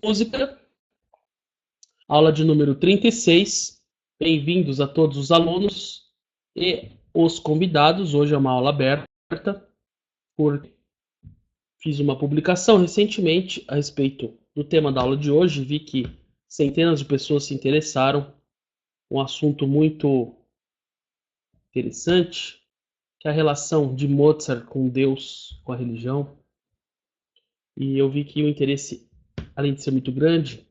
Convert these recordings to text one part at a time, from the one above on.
música, aula de número 36. Bem-vindos a todos os alunos e os convidados. Hoje é uma aula aberta, porque fiz uma publicação recentemente a respeito do tema da aula de hoje. Vi que centenas de pessoas se interessaram. Um assunto muito interessante, que é a relação de Mozart com Deus, com a religião. E eu vi que o interesse, além de ser muito grande,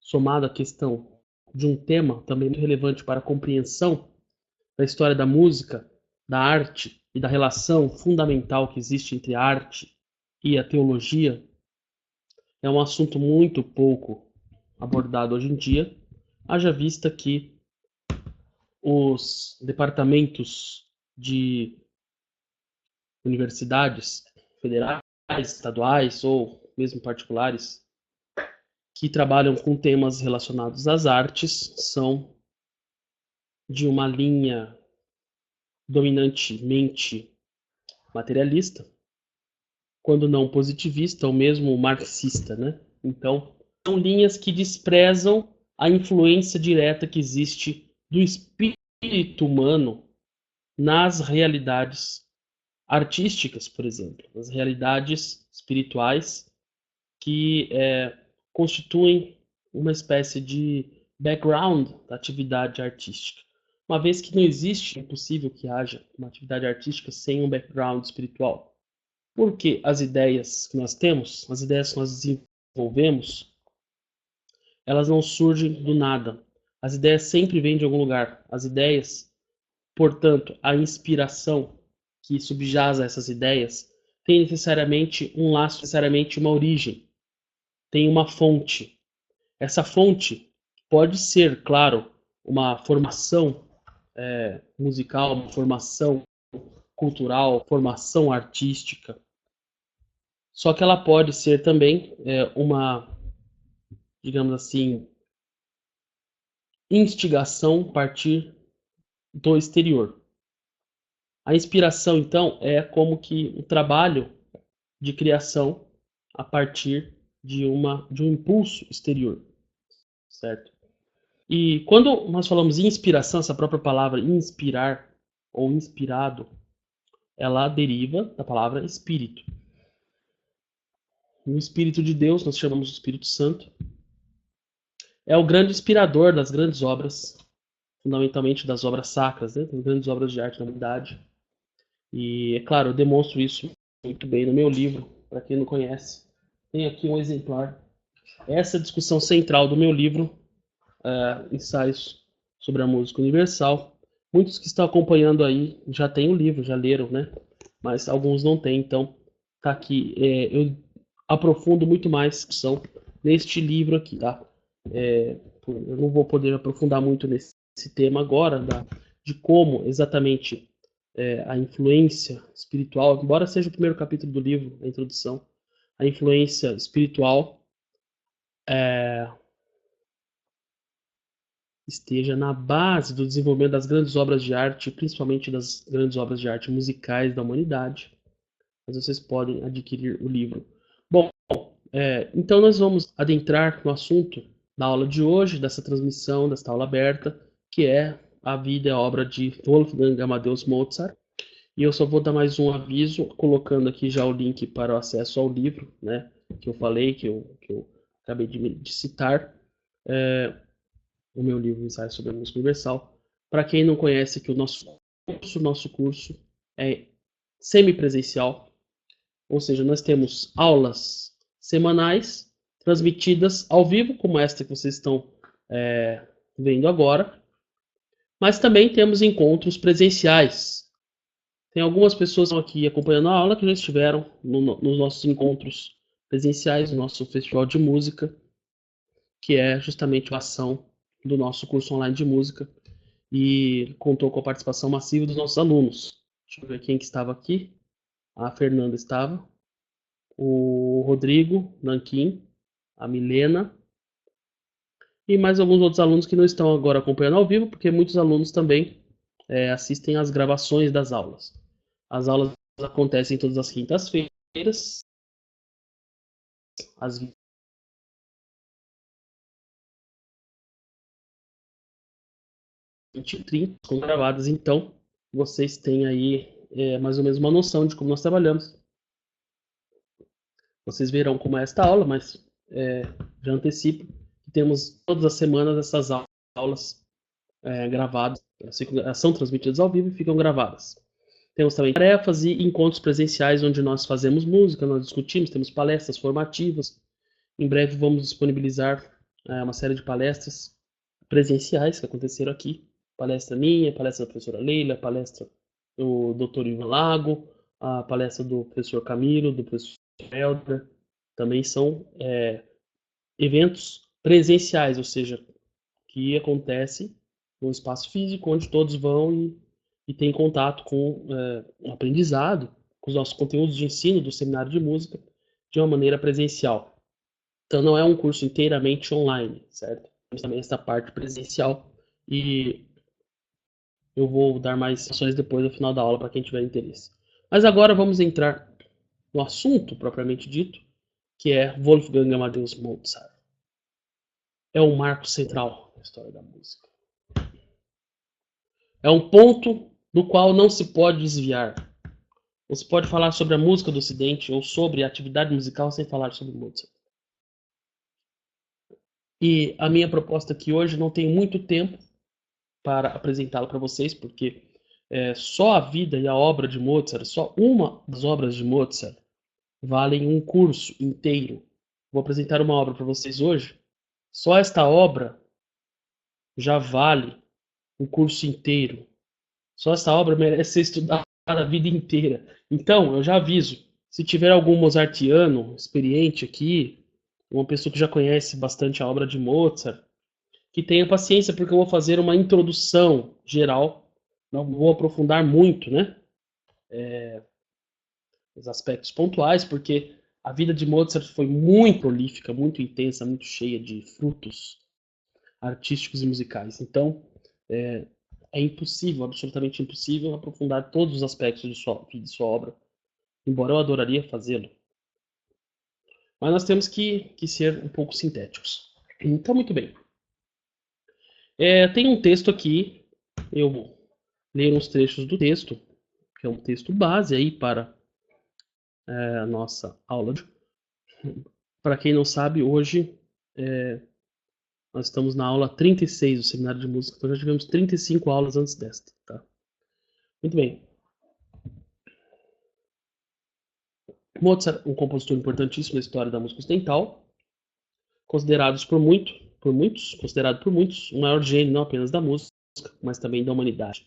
somado à questão de um tema também muito relevante para a compreensão da história da música, da arte e da relação fundamental que existe entre a arte e a teologia, é um assunto muito pouco abordado hoje em dia, haja vista que os departamentos de universidades federais, estaduais ou mesmo particulares que trabalham com temas relacionados às artes são de uma linha dominantemente materialista, quando não positivista ou mesmo marxista, né? Então, são linhas que desprezam a influência direta que existe do espírito humano nas realidades artísticas, por exemplo, nas realidades espirituais que constituem uma espécie de background da atividade artística. Uma vez que não existe, é impossível que haja uma atividade artística sem um background espiritual. Porque as ideias que nós temos, as ideias que nós desenvolvemos, elas não surgem do nada. As ideias sempre vêm de algum lugar. As ideias, portanto, a inspiração que subjaz a essas ideias tem necessariamente um laço, necessariamente uma origem, tem uma fonte. Essa fonte pode ser, claro, uma formação musical, uma formação cultural, formação artística. Só que ela pode ser também uma, digamos assim, instigação a partir do exterior. A inspiração, então, é como que um trabalho de criação a partir de um impulso exterior, certo? E quando nós falamos em inspiração, essa própria palavra inspirar ou inspirado, ela deriva da palavra espírito. O Espírito de Deus, nós chamamos de Espírito Santo, é o grande inspirador das grandes obras, fundamentalmente das obras sacras, né? Das grandes obras de arte da humanidade. E, é claro, eu demonstro isso muito bem no meu livro, para quem não conhece. Tem aqui um exemplar. Essa é a discussão central do meu livro, Ensaios sobre a Música Universal. Muitos que estão acompanhando aí já têm o livro, já leram, né? Mas alguns não têm, então tá aqui. Eu aprofundo muito mais discussão neste livro aqui, tá? Eu não vou poder aprofundar muito nesse tema agora, de como exatamente a influência espiritual, embora seja o primeiro capítulo do livro, a introdução, a influência espiritual esteja na base do desenvolvimento das grandes obras de arte, principalmente das grandes obras de arte musicais da humanidade. Mas vocês podem adquirir o livro. Bom, então nós vamos adentrar no assunto da aula de hoje, dessa transmissão, desta aula aberta, que é a vida e a obra de Wolfgang Amadeus Mozart. E eu só vou dar mais um aviso, colocando aqui já o link para o acesso ao livro, né, que eu falei, que eu acabei de citar, o meu livro Ensaio sobre a Música Universal. Para quem não conhece, que o nosso curso é semipresencial, ou seja, nós temos aulas semanais transmitidas ao vivo, como esta que vocês estão vendo agora, mas também temos encontros presenciais. Tem algumas pessoas aqui acompanhando a aula que já estiveram nos nossos encontros presenciais, no nosso festival de música, que é justamente a ação do nosso curso online de música, e contou com a participação massiva dos nossos alunos. Deixa eu ver quem que estava aqui. A Fernanda estava, o Rodrigo Nanquim, a Milena e mais alguns outros alunos que não estão agora acompanhando ao vivo, porque muitos alunos também assistem às gravações das aulas. As aulas acontecem todas as quintas-feiras, às 20h30, com gravadas. Então, vocês têm aí mais ou menos uma noção de como nós trabalhamos. Vocês verão como é esta aula, mas já antecipo que temos todas as semanas essas aulas gravadas, são transmitidas ao vivo e ficam gravadas. Temos também tarefas e encontros presenciais onde nós fazemos música, nós discutimos, temos palestras formativas. Em breve vamos disponibilizar uma série de palestras presenciais que aconteceram aqui. Palestra minha, palestra da professora Leila, palestra do Dr. Ivan Lago, a palestra do professor Camilo, do professor Helder. Também são eventos presenciais, ou seja, que acontecem no espaço físico, onde todos vão e têm contato com o aprendizado, com os nossos conteúdos de ensino do seminário de música, de uma maneira presencial. Então não é um curso inteiramente online, certo? Temos também essa parte presencial e eu vou dar mais instruções depois no final da aula para quem tiver interesse. Mas agora vamos entrar no assunto propriamente dito, que é Wolfgang Amadeus Mozart. É um marco central na história da música. É um ponto do qual não se pode desviar. Não se pode falar sobre a música do Ocidente ou sobre a atividade musical sem falar sobre Mozart. E a minha proposta aqui hoje não tem muito tempo para apresentá-la para vocês, porque só a vida e a obra de Mozart, só uma das obras de Mozart, valem um curso inteiro. Vou apresentar uma obra para vocês hoje. Só esta obra já vale um curso inteiro. Só essa obra merece ser estudada a vida inteira. Então, eu já aviso, se tiver algum mozartiano experiente aqui, uma pessoa que já conhece bastante a obra de Mozart, que tenha paciência, porque eu vou fazer uma introdução geral, não vou aprofundar muito, né? Os aspectos pontuais, porque a vida de Mozart foi muito prolífica, muito intensa, muito cheia de frutos artísticos e musicais. Então, é impossível, absolutamente impossível, aprofundar todos os aspectos de sua obra, embora eu adoraria fazê-lo. Mas nós temos que ser um pouco sintéticos. Então, muito bem. Tem um texto aqui, eu vou ler uns trechos do texto, que é um texto base aí para a nossa aula. Para quem não sabe, hoje nós estamos na aula 36 do Seminário de Música, então já tivemos 35 aulas antes desta. Tá? Muito bem. Mozart, um compositor importantíssimo na história da música ocidental, considerado por muitos, o maior gênio não apenas da música, mas também da humanidade.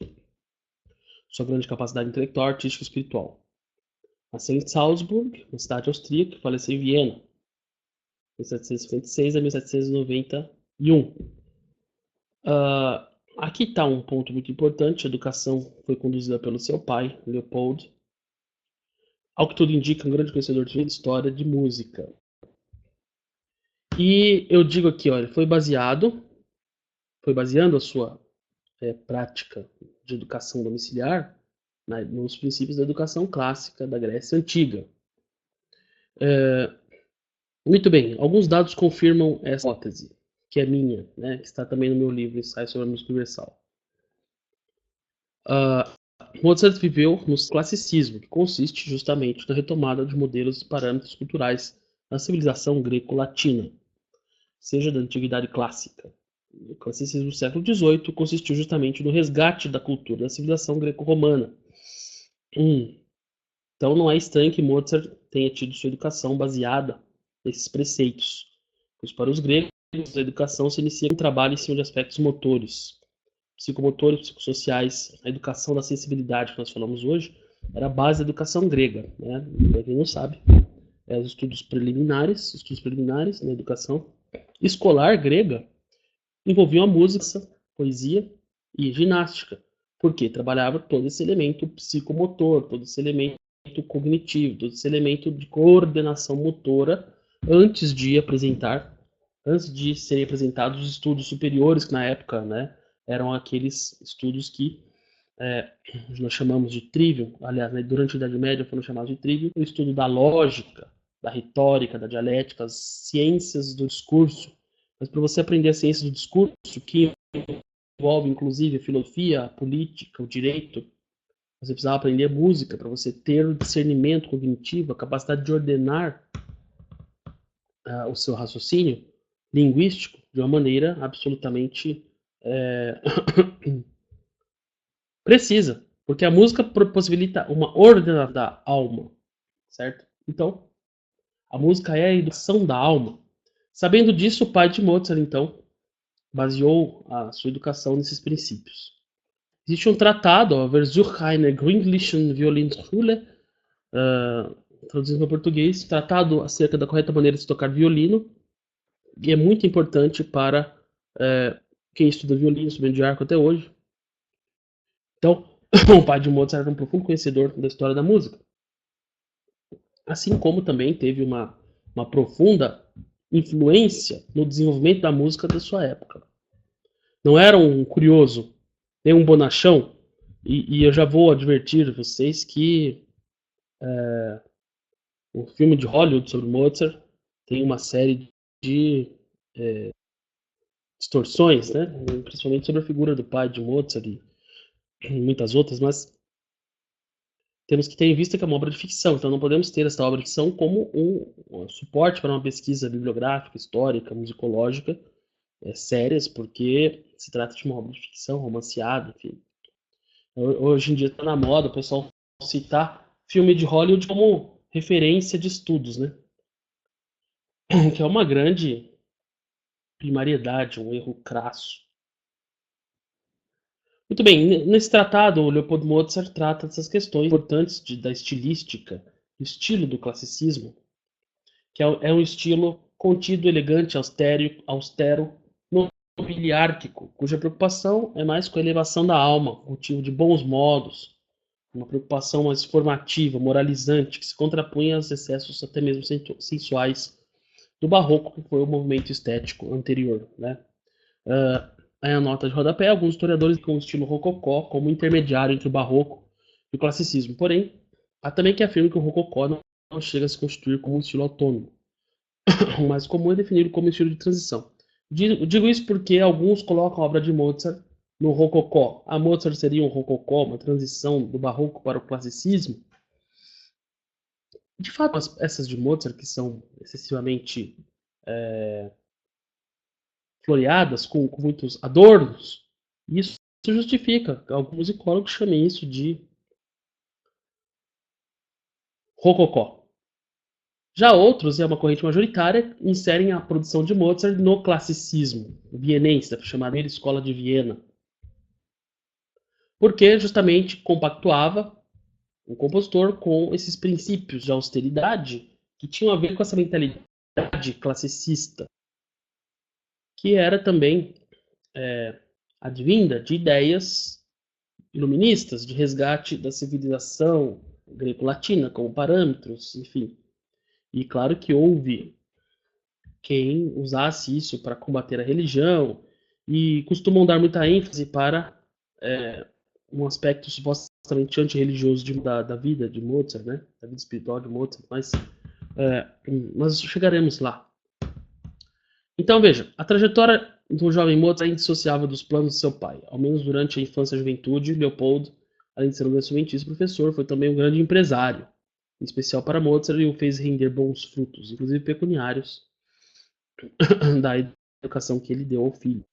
Sua grande capacidade intelectual, artística e espiritual. Nasceu em Salzburg, uma cidade austríaca, e faleceu em Viena, de 1756 a 1791. Aqui está um ponto muito importante. A educação foi conduzida pelo seu pai, Leopold. Ao que tudo indica, um grande conhecedor de história de música. E eu digo aqui, olha, foi baseando a sua prática de educação domiciliar nos princípios da educação clássica da Grécia Antiga. Muito bem, alguns dados confirmam essa hipótese, que é minha, né, que está também no meu livro Ensaio sobre a Música Universal. Mozart viveu no classicismo, que consiste justamente na retomada de modelos e parâmetros culturais da civilização greco-latina, seja da antiguidade clássica. O classicismo do século XVIII consistiu justamente no resgate da cultura da civilização greco-romana. Então não é estranho que Mozart tenha tido sua educação baseada nesses preceitos, pois para os gregos a educação se inicia com um trabalho em cima de aspectos motores, psicomotores, psicossociais. A educação da sensibilidade que nós falamos hoje era a base da educação grega, né? Para quem não sabe, os estudos preliminares na educação escolar grega envolviam a música, poesia e ginástica, porque trabalhava todo esse elemento psicomotor, todo esse elemento cognitivo, todo esse elemento de coordenação motora antes de serem apresentados os estudos superiores, que na época, né, eram aqueles estudos que nós chamamos de trivium. Aliás, né, durante a Idade Média foram chamados de trivium, o estudo da lógica, da retórica, da dialética, as ciências do discurso. Mas para você aprender a ciência do discurso, que envolve inclusive a filosofia, a política, o direito. Você precisava aprender música para você ter o discernimento cognitivo, a capacidade de ordenar o seu raciocínio linguístico de uma maneira absolutamente precisa, porque a música possibilita uma ordenação da alma, certo? Então, a música é a educação da alma. Sabendo disso, o pai de Mozart, então, baseou a sua educação nesses princípios. Existe um tratado, a Versuch einer gründlichen Violinschule, traduzindo para português, tratado acerca da correta maneira de se tocar violino, e é muito importante para quem estuda violino, instrumento de arco até hoje. Então, o pai de Mozart era um profundo conhecedor da história da música. Assim como também teve uma profunda influência no desenvolvimento da música da sua época. Não era um curioso, nem um bonachão, e eu já vou advertir vocês que o filme de Hollywood sobre Mozart tem uma série de distorções, né? Principalmente sobre a figura do pai de Mozart e muitas outras, mas temos que ter em vista que é uma obra de ficção, então não podemos ter essa obra de ficção como um suporte para uma pesquisa bibliográfica, histórica, musicológica, sérias, porque se trata de uma obra de ficção, romanceada, enfim. Hoje em dia está na moda o pessoal citar filme de Hollywood como referência de estudos, né? Que é uma grande primariedade, um erro crasso. Muito bem, nesse tratado, o Leopold Mozart trata dessas questões importantes da estilística, do estilo do classicismo, que é um estilo contido, elegante, austero, nobiliárquico, cuja preocupação é mais com a elevação da alma, motivo de bons modos, uma preocupação mais formativa, moralizante, que se contrapunha aos excessos até mesmo sensuais do barroco, que foi o movimento estético anterior, né? Aí a nota de rodapé, alguns historiadores com o estilo rococó como intermediário entre o barroco e o classicismo. Porém, há também que afirma que o rococó não chega a se constituir como um estilo autônomo. O mais comum é definido como estilo de transição. Digo isso porque alguns colocam a obra de Mozart no rococó. A Mozart seria um rococó, uma transição do barroco para o classicismo? De fato, essas de Mozart, que são excessivamente floreadas, com muitos adornos, isso justifica. Alguns musicólogos chamam isso de rococó. Já outros, é uma corrente majoritária, inserem a produção de Mozart no classicismo vienense, chamada Escola de Viena, porque justamente compactuava o compositor com esses princípios de austeridade que tinham a ver com essa mentalidade classicista, que era também advinda de ideias iluministas, de resgate da civilização greco-latina como parâmetros, enfim. E claro que houve quem usasse isso para combater a religião e costumam dar muita ênfase para um aspecto supostamente antirreligioso da vida de Mozart, né? Da vida espiritual de Mozart, mas chegaremos lá. Então veja, a trajetória do jovem Mozart é indissociável dos planos de seu pai. Ao menos durante a infância e a juventude, Leopold, além de ser um excelentíssimo professor, foi também um grande empresário, em especial para Mozart, e o fez render bons frutos, inclusive pecuniários, da educação que ele deu ao filho.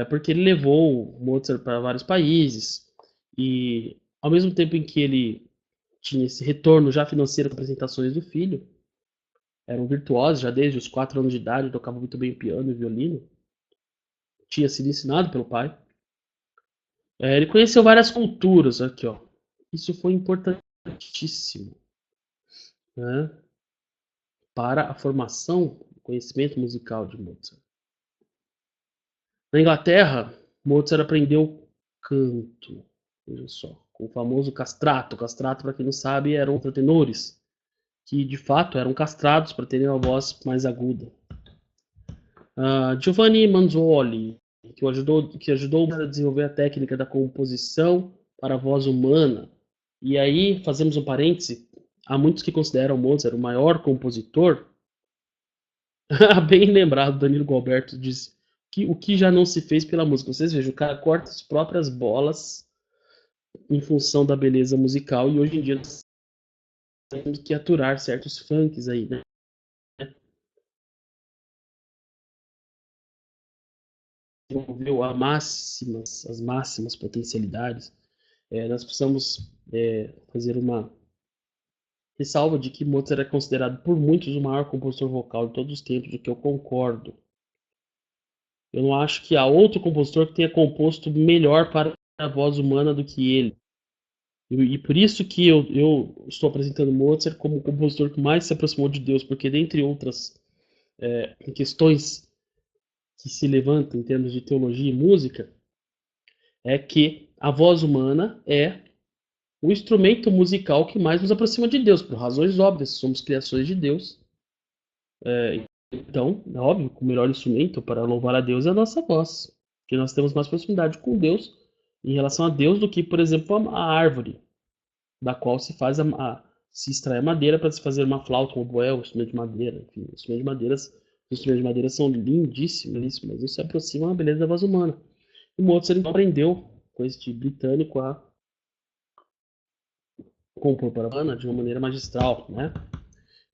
Porque ele levou Mozart para vários países e, ao mesmo tempo em que ele tinha esse retorno já financeiro com apresentações do filho, era um virtuoso já desde os 4 anos de idade, tocava muito bem piano e violino, tinha sido ensinado pelo pai. Ele conheceu várias culturas aqui, ó. Isso foi importantíssimo, né, para a formação do conhecimento musical de Mozart. Na Inglaterra, Mozart aprendeu canto, veja só, com o famoso castrato. Castrato, para quem não sabe, eram tenores que de fato eram castrados para terem uma voz mais aguda. Giovanni Manzoli, que ajudou a desenvolver a técnica da composição para a voz humana. E aí, fazemos um parêntese, há muitos que consideram Mozart o maior compositor. Bem lembrado, Danilo Gualberto disse, O que já não se fez pela música. Vocês vejam, o cara corta as próprias bolas em função da beleza musical e hoje em dia nós temos que aturar certos funks aí, né? Desenvolveu as máximas potencialidades. Nós precisamos fazer uma ressalva de que Mozart é considerado por muitos o maior compositor vocal de todos os tempos, o que eu concordo. Eu não acho que há outro compositor que tenha composto melhor para a voz humana do que ele. E por isso que eu estou apresentando Mozart como o compositor que mais se aproximou de Deus, porque dentre outras questões que se levantam em termos de teologia e música, é que a voz humana é o instrumento musical que mais nos aproxima de Deus, por razões óbvias, somos criações de Deus. Então, é óbvio que o melhor instrumento para louvar a Deus é a nossa voz, porque nós temos mais proximidade com Deus em relação a Deus do que, por exemplo, a árvore, da qual se faz se extrai a madeira para se fazer uma flauta, um oboé, um instrumento de madeira, enfim, os instrumentos de madeira são lindíssimos, mas não se aproximam à beleza da voz humana. O Mozart então aprendeu com este britânico a compor para a banda de uma maneira magistral, né?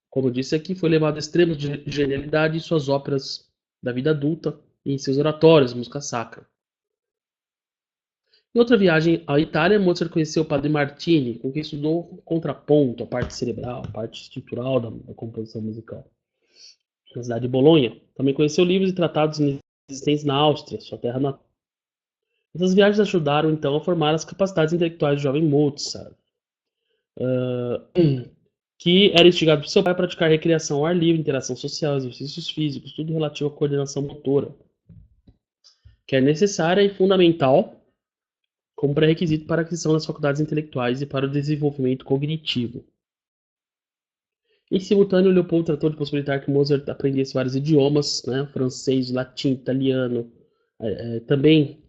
Como eu disse aqui, foi levado a extremos de genialidade em suas óperas da vida adulta e em seus oratórios, música sacra. Em outra viagem à Itália, Mozart conheceu o padre Martini, com quem estudou contraponto, a parte cerebral, a parte estrutural da composição musical. Na cidade de Bolonha, também conheceu livros e tratados existentes na Áustria, sua terra natal. Essas viagens ajudaram então a formar as capacidades intelectuais do jovem Mozart, que era instigado por seu pai a praticar recreação ao ar livre, interação social, exercícios físicos, tudo relativo à coordenação motora, que é necessária e fundamental como pré-requisito para a aquisição das faculdades intelectuais e para o desenvolvimento cognitivo. Em simultâneo, Leopoldo tratou de possibilitar que Mozart aprendesse vários idiomas, né, francês, latim, italiano. Também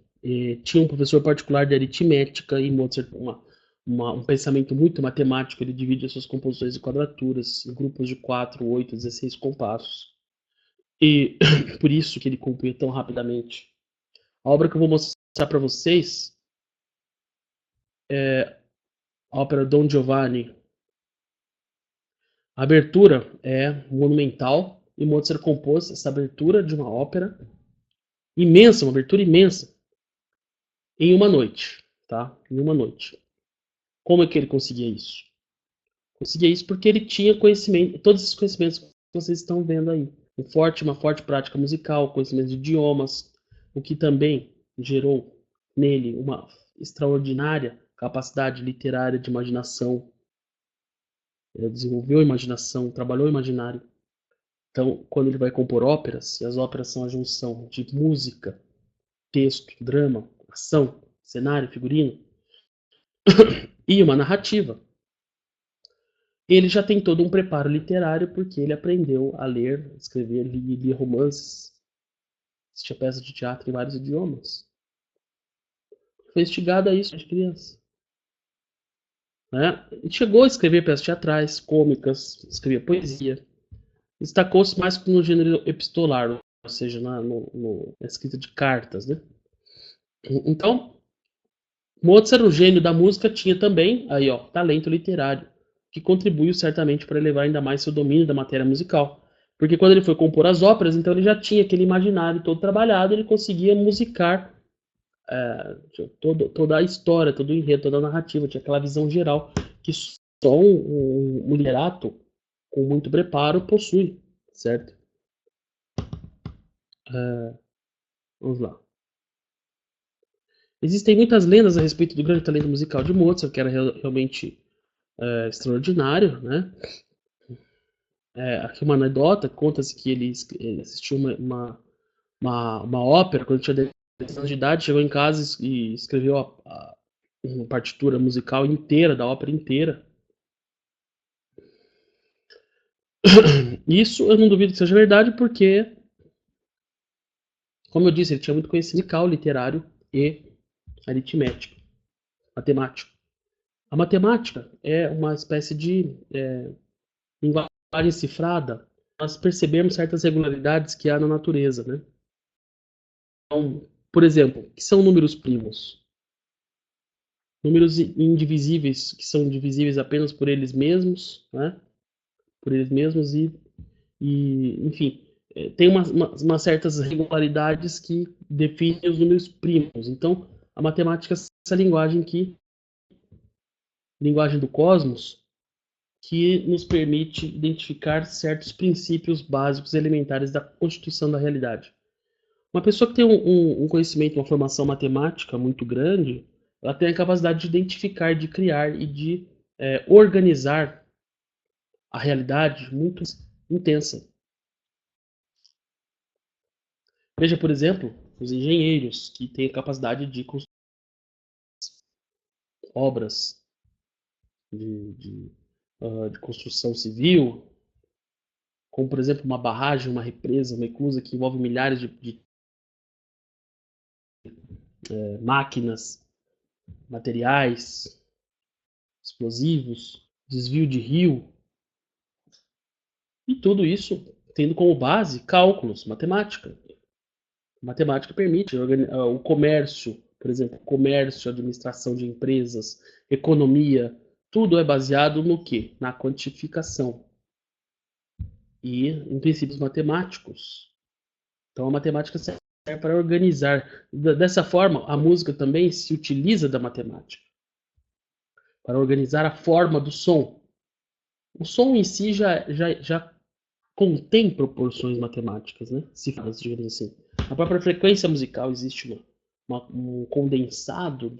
tinha um professor particular de aritmética e Mozart um pensamento muito matemático. Ele divide as suas composições em quadraturas, em grupos de 4, 8, 16 compassos. E por isso que ele compunha tão rapidamente. A obra que eu vou mostrar para vocês é a ópera Don Giovanni. A abertura é monumental e Mozart compôs essa abertura de uma ópera imensa, uma abertura imensa, em uma noite, tá? Em uma noite. Como é que ele conseguia isso? Conseguia isso porque ele tinha conhecimento, todos esses conhecimentos que vocês estão vendo aí. Uma forte prática musical, conhecimento de idiomas, o que também gerou nele uma extraordinária capacidade literária de imaginação. Ele desenvolveu a imaginação, trabalhou o imaginário. Então, quando ele vai compor óperas, e as óperas são a junção de música, texto, drama, ação, cenário, figurino e uma narrativa, ele já tem todo um preparo literário porque ele aprendeu a ler, escrever, ler romances, assistir peças de teatro em vários idiomas. Foi instigado a isso de criança. Né? Ele chegou a escrever peças teatrais, cômicas, escrevia poesia. Destacou-se mais no gênero epistolar, ou seja, na escrita de cartas. Né? Então, Mozart, o gênio da música, tinha também aí, ó, talento literário, que contribuiu certamente para elevar ainda mais seu domínio da matéria musical. Porque quando ele foi compor as óperas, então ele já tinha aquele imaginário todo trabalhado, ele conseguia musicar toda a história, todo o enredo, toda a narrativa, tinha aquela visão geral que só um literato com muito preparo possui, certo? Vamos lá. Existem muitas lendas a respeito do grande talento musical de Mozart, que era realmente extraordinário, né? Aqui uma anedota, conta-se que ele assistiu uma ópera quando tinha 10 anos de idade, chegou em casa e escreveu uma partitura musical inteira, da ópera inteira. Isso eu não duvido que seja verdade, porque, como eu disse, ele tinha muito conhecimento musical, literário e aritmético, matemático. A matemática é uma espécie de linguagem cifrada, nós percebemos certas regularidades que há na natureza, né? por exemplo, o que são números primos? Números indivisíveis, que são divisíveis apenas por eles mesmos, né? Por eles mesmos enfim, tem umas certas regularidades que definem os números primos. Então, a matemática é essa linguagem do cosmos, que nos permite identificar certos princípios básicos elementares da constituição da realidade. Uma pessoa que tem um conhecimento, uma formação matemática muito grande, ela tem a capacidade de identificar, de criar e de organizar a realidade muito intensa. Veja, por exemplo, os engenheiros que têm a capacidade de construir obras de construção civil, como, por exemplo, uma barragem, uma represa, uma eclusa que envolve milhares de máquinas, materiais, explosivos, desvio de rio, e tudo isso tendo como base cálculos, matemática. Matemática permite o comércio, por exemplo, comércio, administração de empresas, economia, tudo é baseado no quê? Na quantificação e em princípios matemáticos. Então a matemática serve para organizar. Dessa forma, a música também se utiliza da matemática para organizar a forma do som. O som em si já contém proporções matemáticas, né? Se fala, digamos assim. Na própria frequência musical existe um condensado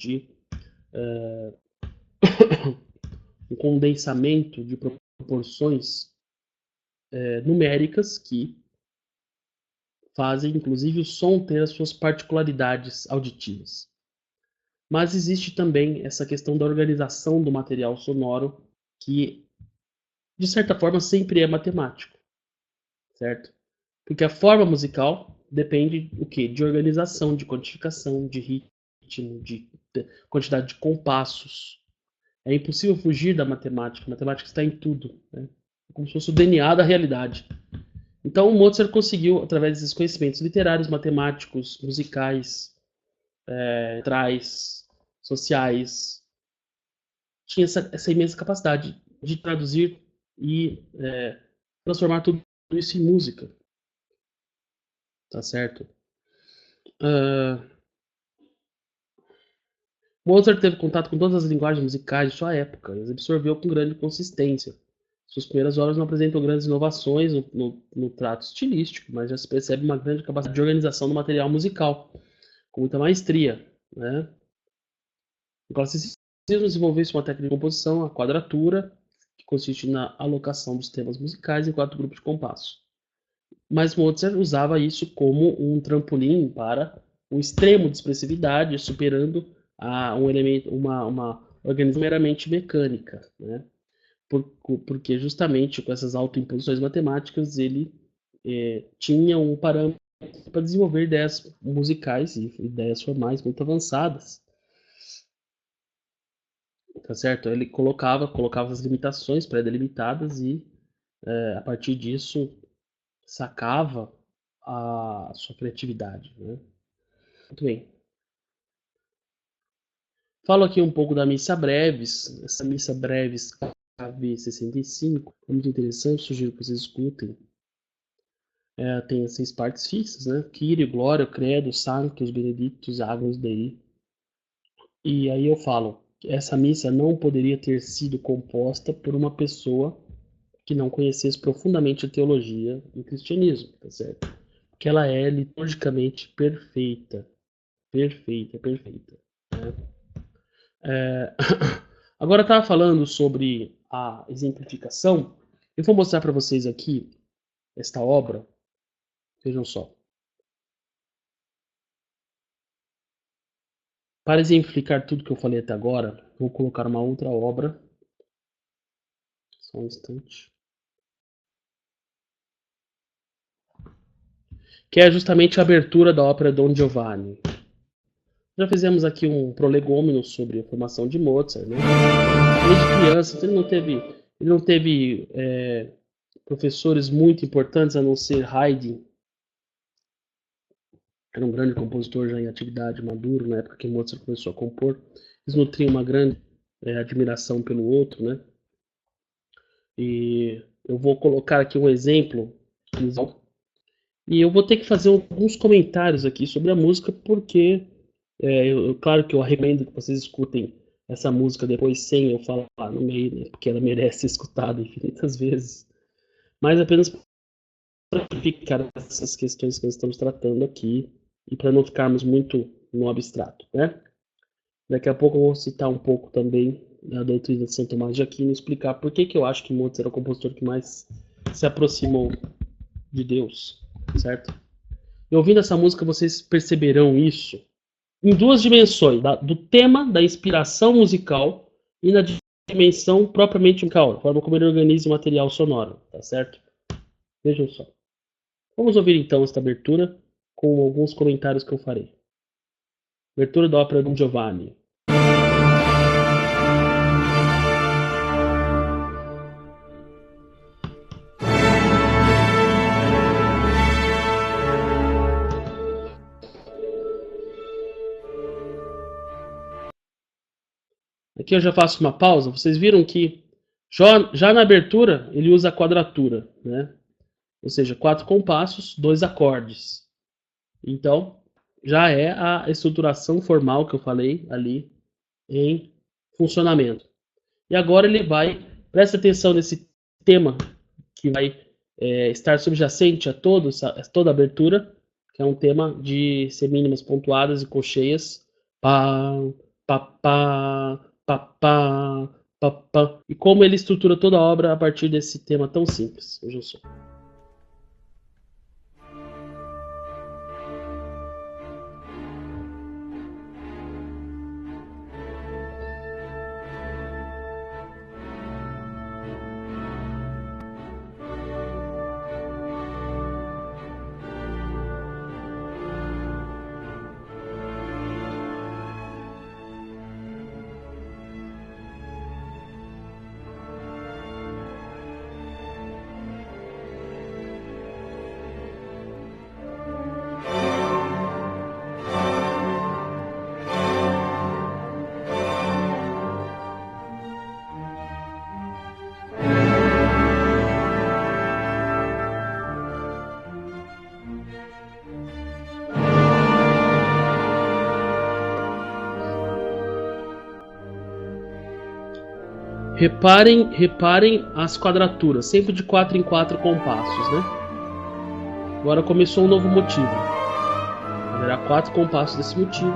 um condensamento de proporções numéricas que fazem, inclusive, o som ter as suas particularidades auditivas. Mas existe também essa questão da organização do material sonoro, que, de certa forma, sempre é matemático, certo? Porque a forma musical depende do quê? De organização, de quantificação, de ritmo, de quantidade de compassos. É impossível fugir da matemática. A matemática está em tudo, né? É como se fosse o DNA da realidade. Então, o Mozart conseguiu, através desses conhecimentos literários, matemáticos, musicais, teatrais, sociais, tinha essa imensa capacidade de traduzir e transformar tudo isso em música. Tá certo? Mozart teve contato com todas as linguagens musicais de sua época e as absorveu com grande consistência. Suas primeiras obras não apresentam grandes inovações no trato estilístico, mas já se percebe uma grande capacidade de organização do material musical, com muita maestria, né? O classicismo desenvolveu uma técnica de composição, a quadratura, que consiste na alocação dos temas musicais em 4 grupos de compasso. Mas Mozart usava isso como um trampolim para um extremo de expressividade, superando um elemento, uma organização meramente mecânica, né? Porque justamente com essas autoimposições matemáticas ele tinha um parâmetro para desenvolver ideias musicais e ideias formais muito avançadas. Tá certo? Ele colocava as limitações pré-delimitadas e a partir disso sacava a sua criatividade, né? Muito bem. Falo aqui um pouco da missa breves. Essa missa breves KV 65 é muito interessante, sugiro que vocês escutem. Tem 6 partes fixas, né? Kyrie, Glória, Credo, Sanctus, Benedictus, Agnus Dei. E aí eu falo, essa missa não poderia ter sido composta por uma pessoa que não conhecesse profundamente a teologia e o cristianismo, tá certo? Porque ela é liturgicamente perfeita. Perfeita, perfeita. Né? Agora eu estava falando sobre a exemplificação. Eu vou mostrar para vocês aqui esta obra. Vejam só. Para exemplificar tudo que eu falei até agora, vou colocar uma outra obra. Só um instante. Que é justamente a abertura da ópera Don Giovanni. Já fizemos aqui um prolegômeno sobre a formação de Mozart, né? Desde criança, ele não teve professores muito importantes a não ser Haydn era um grande compositor já em atividade, maduro, na época que Mozart começou a compor. Eles nutriam uma grande admiração pelo outro, né? E eu vou colocar aqui um exemplo, e eu vou ter que fazer alguns comentários aqui sobre a música, porque claro que eu recomendo que vocês escutem essa música depois sem eu falar no meio, né? Porque ela merece ser escutada infinitas vezes. Mas apenas para ficar essas questões que nós estamos tratando aqui e para não ficarmos muito no abstrato, né? Daqui a pouco eu vou citar um pouco também da doutrina de São Tomás de Aquino e explicar por que eu acho que Mozart era o compositor que mais se aproximou de Deus, certo? E ouvindo essa música vocês perceberão isso em duas dimensões, do tema, da inspiração musical e na dimensão propriamente musical, a forma como ele organiza o material sonoro, tá certo? Vejam só. Vamos ouvir então esta abertura com alguns comentários que eu farei. Abertura da ópera Don Giovanni. Aqui eu já faço uma pausa. Vocês viram que já na abertura ele usa a quadratura, né? Ou seja, 4 compassos, 2 acordes. Então, já é a estruturação formal que eu falei ali em funcionamento. E agora ele vai, presta atenção nesse tema que vai estar subjacente a toda a abertura, que é um tema de semínimas pontuadas e colcheias. Pá, pá, pá, pá, pá, pá, pá. E como ele estrutura toda a obra a partir desse tema tão simples. Vejam só. Reparem as quadraturas, sempre de 4 em 4 compassos, né? Agora começou um novo motivo. Haverá 4 compassos desse motivo.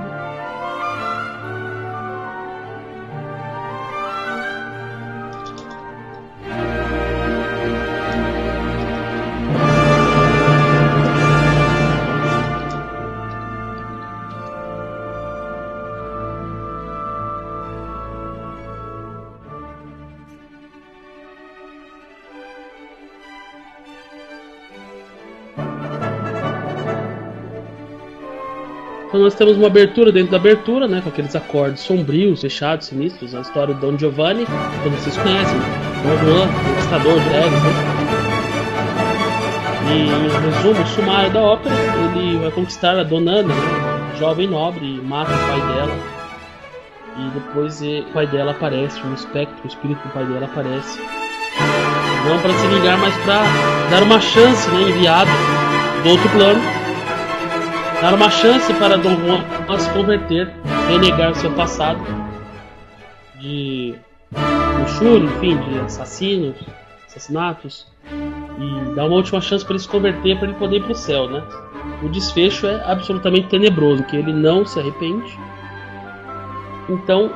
Então nós temos uma abertura dentro da abertura, né, com aqueles acordes sombrios, fechados, sinistros, a história do Don Giovanni, que vocês conhecem, Don Juan, conquistador de Elis, né? E em resumo sumário da ópera, ele vai conquistar a Dona Ana, né, jovem nobre, e mata o pai dela. E depois o pai dela aparece, um espectro, o espírito do pai dela aparece. Não para se vingar, mas para dar uma chance, né, enviado do outro plano, dar uma chance para Dom Juan se converter, renegar o seu passado de luxúria, enfim, de assassinatos, e dar uma última chance para ele se converter, para ele poder ir para o céu, né? O desfecho é absolutamente tenebroso, que ele não se arrepende. Então,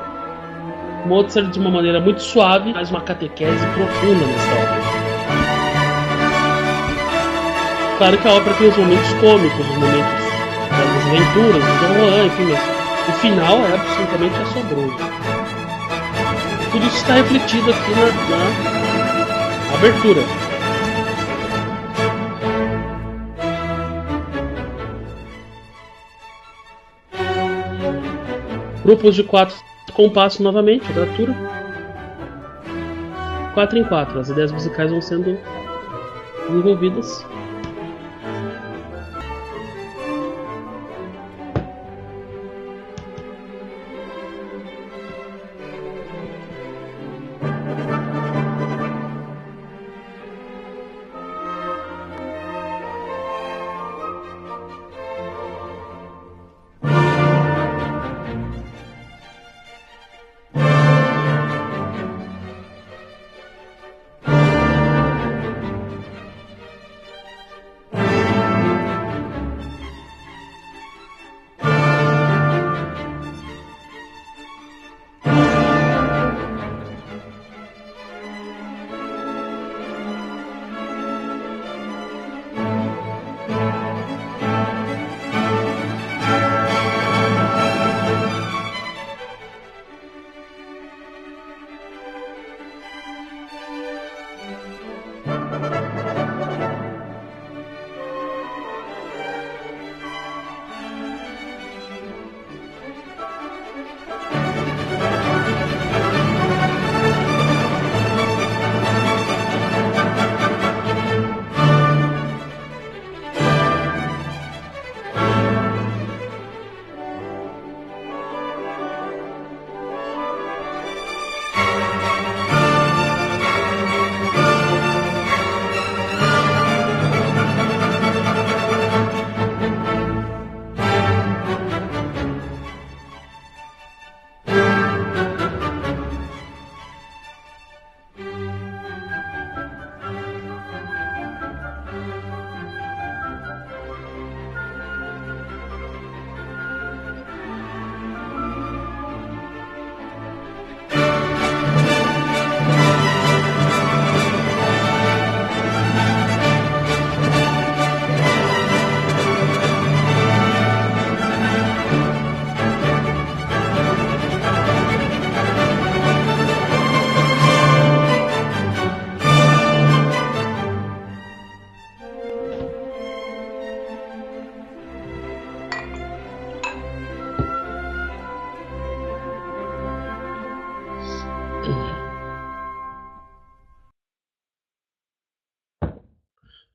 Mozart, de uma maneira muito suave, faz uma catequese profunda nessa obra. Claro que a ópera tem os momentos cômicos, os momentos das aventuras, do Dom Juan, enfim, mas o final é absolutamente assombroso. Tudo isso está refletido aqui na abertura. Grupos de 4 compassos novamente, quadratura. 4 em 4, as ideias musicais vão sendo desenvolvidas.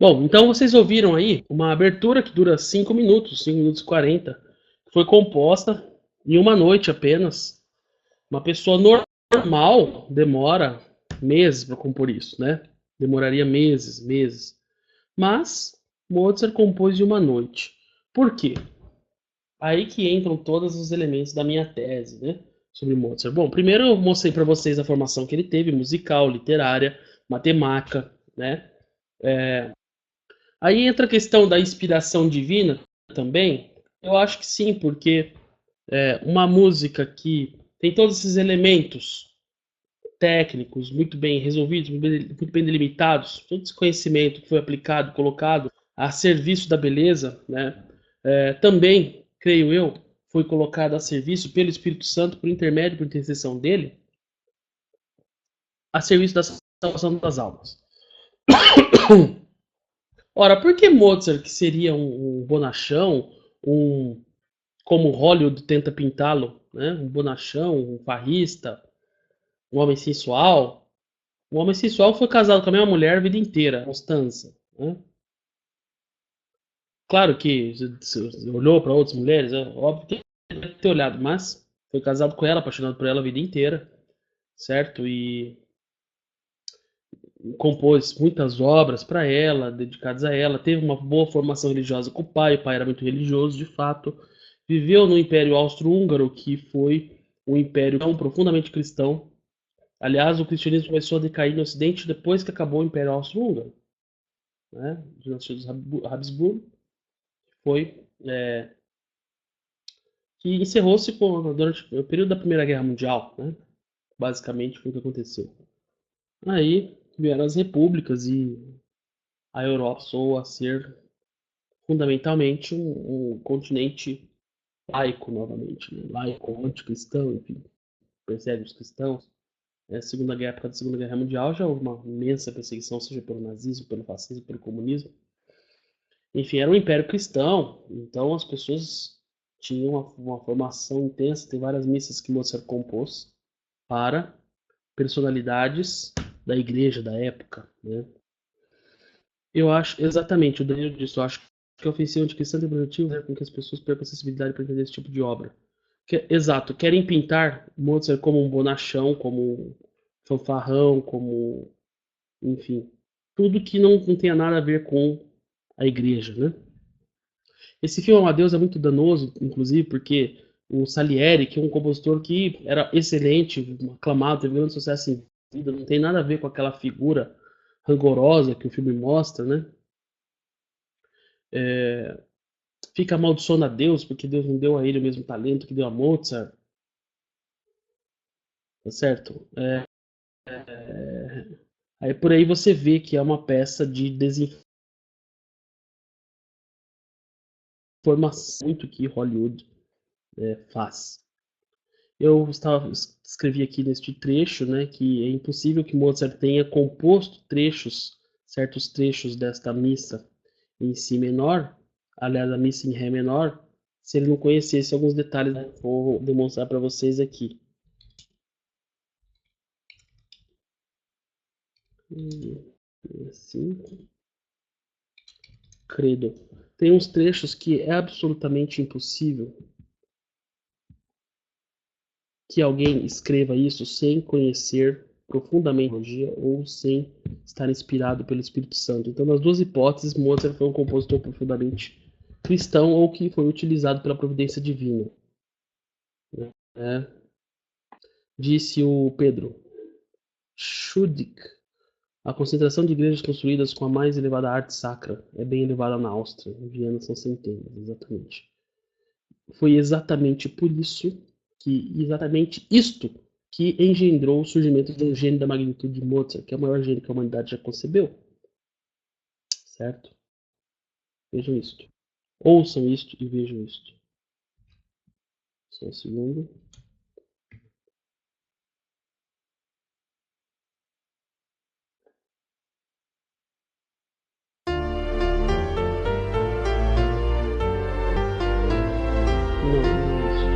Bom, então vocês ouviram aí uma abertura que dura 5 minutos, 5 minutos e 40, que foi composta em uma noite apenas. Uma pessoa normal demora meses para compor isso, né? Demoraria meses, meses. Mas Mozart compôs em uma noite. Por quê? Aí que entram todos os elementos da minha tese, né? Sobre Mozart. Bom, primeiro eu mostrei para vocês a formação que ele teve, musical, literária, matemática, né? Aí entra a questão da inspiração divina também. Eu acho que sim, porque uma música que tem todos esses elementos técnicos muito bem resolvidos, muito bem delimitados, todo esse conhecimento que foi aplicado, colocado a serviço da beleza, né? Também, creio eu, foi colocado a serviço pelo Espírito Santo, por intermédio, por intercessão dele, a serviço da salvação das almas. Ora, por que Mozart, que seria um bonachão, como Hollywood tenta pintá-lo, né? Um bonachão, um farrista, um homem sensual? O homem sensual foi casado com a mesma mulher a vida inteira, Constança, né? Claro que se olhou para outras mulheres, é óbvio que ele deve ter olhado, mas foi casado com ela, apaixonado por ela a vida inteira, certo? E compôs muitas obras para ela, dedicadas a ela, teve uma boa formação religiosa com o pai era muito religioso, de fato, viveu no Império Austro-Húngaro, que foi um império profundamente cristão. Aliás, o cristianismo começou a decair no Ocidente depois que acabou o Império Austro-Húngaro, né? Dinastia dos Habsburgo foi que encerrou-se durante o período da Primeira Guerra Mundial, né? Basicamente foi o que aconteceu. Aí vieram as repúblicas e a Europa passou a ser fundamentalmente um continente laico novamente, né? Laico, anticristão, enfim, persegue os cristãos. Época da Segunda Guerra Mundial já houve uma imensa perseguição, seja pelo nazismo, pelo fascismo, pelo comunismo. Enfim, era um império cristão, então as pessoas tinham uma formação intensa. Tem várias missas que Mozart compôs para personalidades da igreja da época, né? Eu acho, exatamente, o Danilo disse, eu acho que a ofensiva anticristã tem o objetivo fazer com que as pessoas percam a sensibilidade para entender esse tipo de obra. Exato, querem pintar Mozart como um bonachão, como um fanfarrão, como, enfim, tudo que não tenha nada a ver com a igreja, né? Esse filme Amadeus é muito danoso, inclusive, porque o Salieri, que é um compositor que era excelente, aclamado, teve grande sucesso em vida, não tem nada a ver com aquela figura rancorosa que o filme mostra, né? Fica amaldiçoando a Deus, porque Deus não deu a ele o mesmo talento que deu a Mozart, tá certo? Aí por aí você vê que é uma peça de desinformação muito que Hollywood faz. Escrevi aqui neste trecho, né, que é impossível que Mozart tenha composto certos trechos desta missa em si menor, aliás, a missa em ré menor, se ele não conhecesse alguns detalhes, né, vou demonstrar para vocês aqui. Assim, credo. Tem uns trechos que é absolutamente impossível que alguém escreva isso sem conhecer profundamente a teologia ou sem estar inspirado pelo Espírito Santo. Então, nas duas hipóteses, Mozart foi um compositor profundamente cristão ou que foi utilizado pela providência divina. Né? Disse o Pedro Schudig, a concentração de igrejas construídas com a mais elevada arte sacra é bem elevada na Áustria. Em Viena são centenas, exatamente. Foi exatamente por isso exatamente isto que engendrou o surgimento de um gênio da magnitude de Mozart, que é o maior gênio que a humanidade já concebeu. Certo? Vejam isto. Ouçam isto e vejam isto. Só um segundo. Não, não é isso.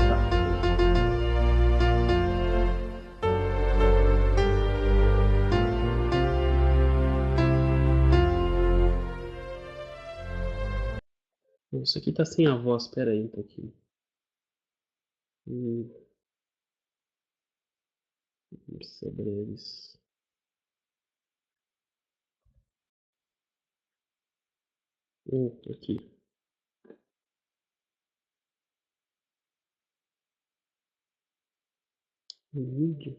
Tá. Isso aqui tá sem a voz, espera aí um pouquinho. Sobre eles. Aqui. Vídeo.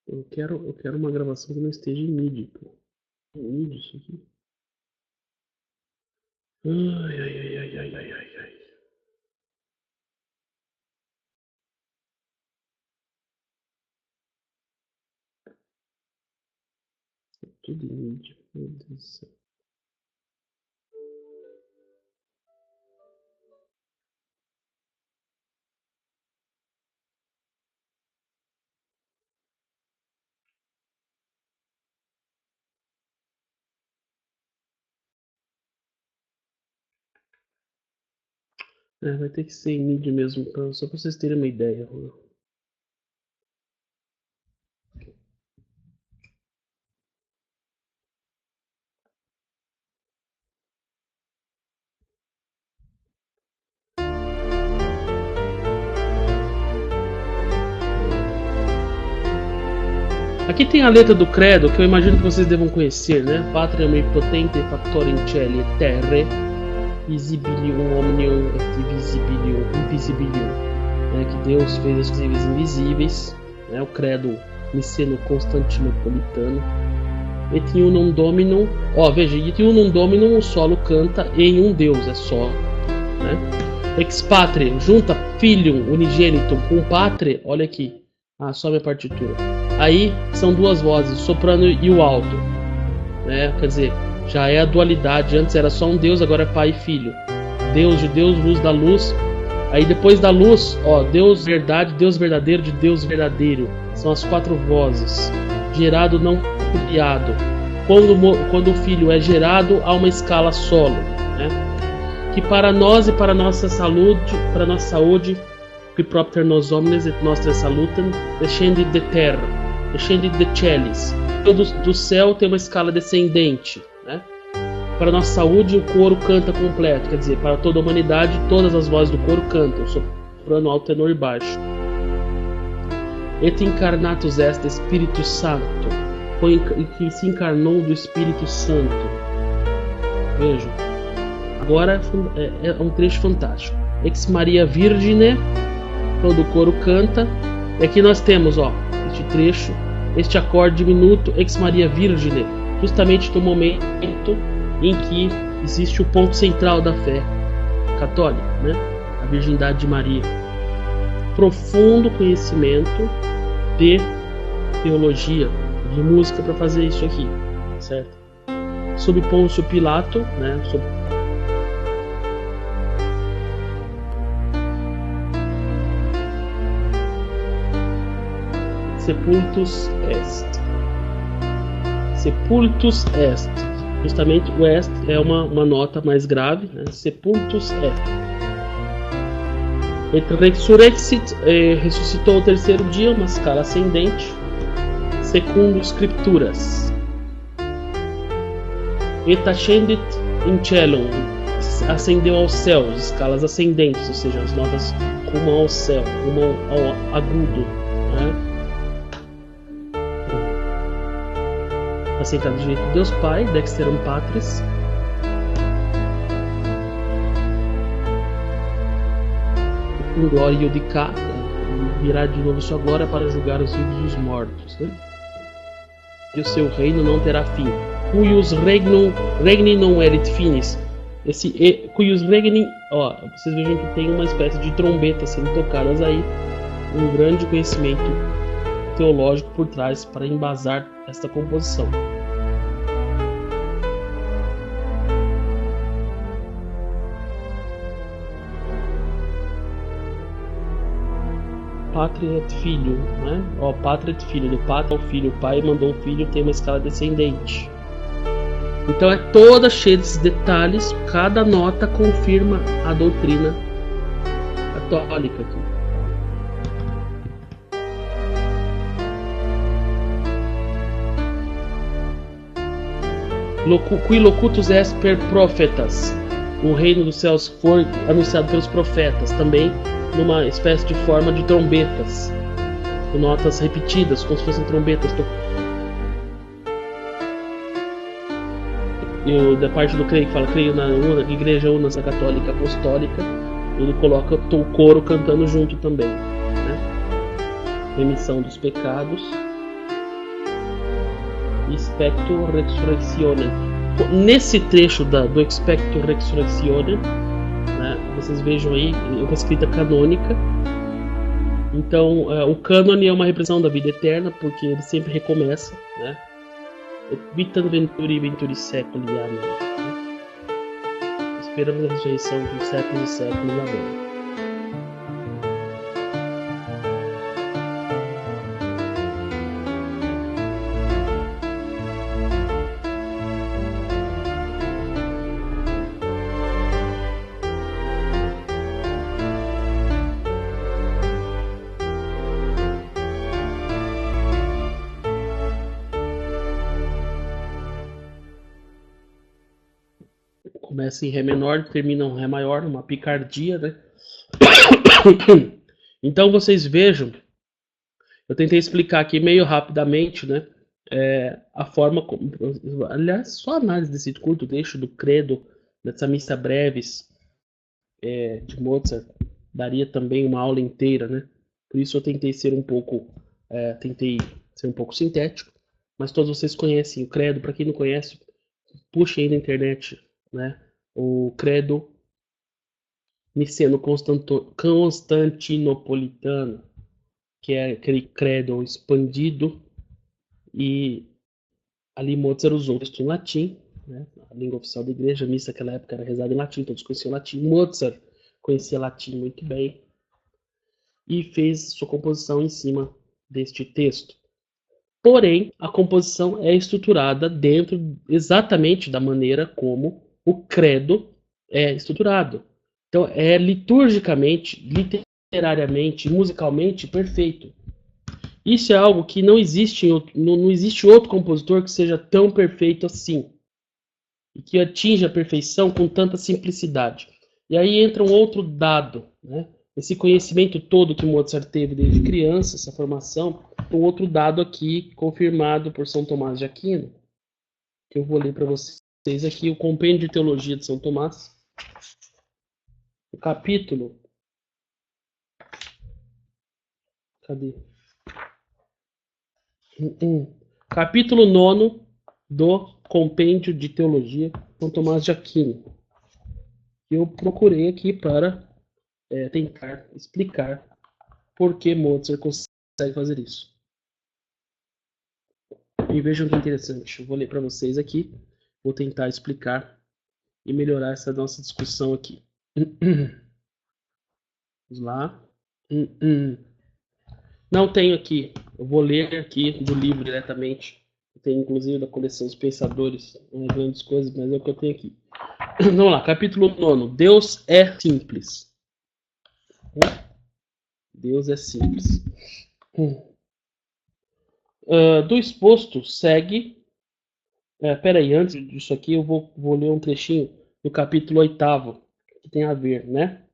Eu quero uma gravação que não esteja em MIDI, pô. MIDI isso aqui. Ai, ai, ai, ai, ai, ai, ai, ai. Tudo em MIDI, meu Deus do céu. Vai ter que ser em MIDI mesmo, só pra vocês terem uma ideia. Aqui tem a letra do credo, que eu imagino que vocês devam conhecer, né? Patria omnipotente factor in cieli et terre, visibilium omnium et invisibilium. Que Deus fez as coisas invisíveis, né? O credo niceno-constantinopolitano. Et in unum dominum, veja, et in unum dominum o solo canta em um Deus, é só, né? Ex patria, junta filium unigenitum com patria, olha aqui, sobe a partitura. Aí são duas vozes, o soprano e o alto, né? Quer dizer, já é a dualidade. Antes era só um Deus, agora é Pai e Filho. Deus de Deus, luz da luz. Aí depois da luz, Deus verdade, Deus verdadeiro de Deus verdadeiro. São as quatro vozes. Gerado, não criado. Quando o Filho é gerado, há uma escala solo, né? Que para nós e para nossa saúde, que propter nos omnes et nostra salutem, descendit de terra. Descendit de celis. Do céu tem uma escala descendente, né? Para nossa saúde o coro canta completo, quer dizer, para toda a humanidade todas as vozes do coro cantam, soprano, alto, tenor e baixo. Et incarnatus est Espírito Santo, foi que se encarnou do Espírito Santo. Vejam, agora é um trecho fantástico. Ex Maria Virgine, todo o coro canta. E aqui nós temos, este trecho, este acorde diminuto, Ex Maria Virgine, justamente no momento em que existe o ponto central da fé católica, né? A virgindade de Maria. Profundo conhecimento de teologia, de música para fazer isso aqui, certo? Sob Pôncio Pilato, né? Sepultus est. Sepultus est. Justamente o est é uma nota mais grave, né? Sepultus est. Et resurrexit, ressuscitou ao terceiro dia, uma escala ascendente, segundo Scripturas. Et ascendit in celum, ascendeu aos céus, escalas ascendentes, ou seja, as notas rumam ao céu, rumam ao agudo, né? Assentado de direito de Deus Pai, dexterum Patris. Com glória iudicar, virá de novo sua glória para julgar os vivos e os mortos, né? E o seu reino não terá fim. Cuius regni non erit finis. Cuius regni, vocês vejam que tem uma espécie de trombetas sendo tocadas aí, um grande conhecimento teológico por trás para embasar esta composição. Pátria et filho, né? Pátria et filho, do pátria ao filho, o pai mandou um filho, tem uma escala descendente. Então é toda cheia desses detalhes, cada nota confirma a doutrina católica aqui. Qui locutus est per prophetas. o reino dos céus foi anunciado pelos profetas, também numa espécie de forma de trombetas, com notas repetidas, como se fossem trombetas. Da parte do creio, que fala creio na Igreja Unánica Católica Apostólica, ele coloca o coro cantando junto também, né? Remissão dos pecados. Expecto Resurrectione. Nesse trecho do Expecto Resurrectione, né, vocês vejam aí uma escrita canônica. Então, o cânone é uma representação da vida eterna, porque ele sempre recomeça, né? Et vitam venturi venturi seculi, amém. Esperamos a ressurreição dos séculos e séculos, amém. Começa em Ré menor, termina em Ré maior, uma picardia, né? Então vocês vejam, eu tentei explicar aqui meio rapidamente, né? A forma como, aliás, só a análise desse curto trecho do Credo, dessa missa breves de Mozart, daria também uma aula inteira, né? Por isso eu tentei ser um pouco sintético, mas todos vocês conhecem o Credo. Para quem não conhece, puxem aí na internet, né? O Credo Niceno-Constantinopolitano, que é aquele credo expandido, e ali Mozart usou o texto em latim, né? A língua oficial da igreja, a missa naquela época era rezada em latim, todos conheciam latim. Mozart conhecia latim muito bem e fez sua composição em cima deste texto. Porém, a composição é estruturada dentro exatamente da maneira como o credo é estruturado. Então, é liturgicamente, literariamente, musicalmente perfeito. Isso é algo que não existe outro compositor que seja tão perfeito assim. E que atinja a perfeição com tanta simplicidade. E aí entra um outro dado, né? Esse conhecimento todo que Mozart teve desde criança, essa formação, um outro dado aqui confirmado por São Tomás de Aquino, que eu vou ler para vocês aqui, o Compêndio de Teologia de São Tomás, o capítulo... Cadê? Capítulo 9 do Compêndio de Teologia de São Tomás de Aquino. Eu procurei aqui para tentar explicar por que Mozart consegue fazer isso. E vejam que interessante. Eu vou ler para vocês aqui. Vou tentar explicar e melhorar essa nossa discussão aqui. Vamos lá. Não tenho aqui. Eu vou ler aqui do livro diretamente. Tem inclusive da coleção Os Pensadores, grandes coisas, mas é o que eu tenho aqui. Vamos lá, capítulo 9. Deus é simples. Deus é simples. Do exposto segue. Peraí, antes disso aqui eu vou ler um trechinho do capítulo 8, que tem a ver, né,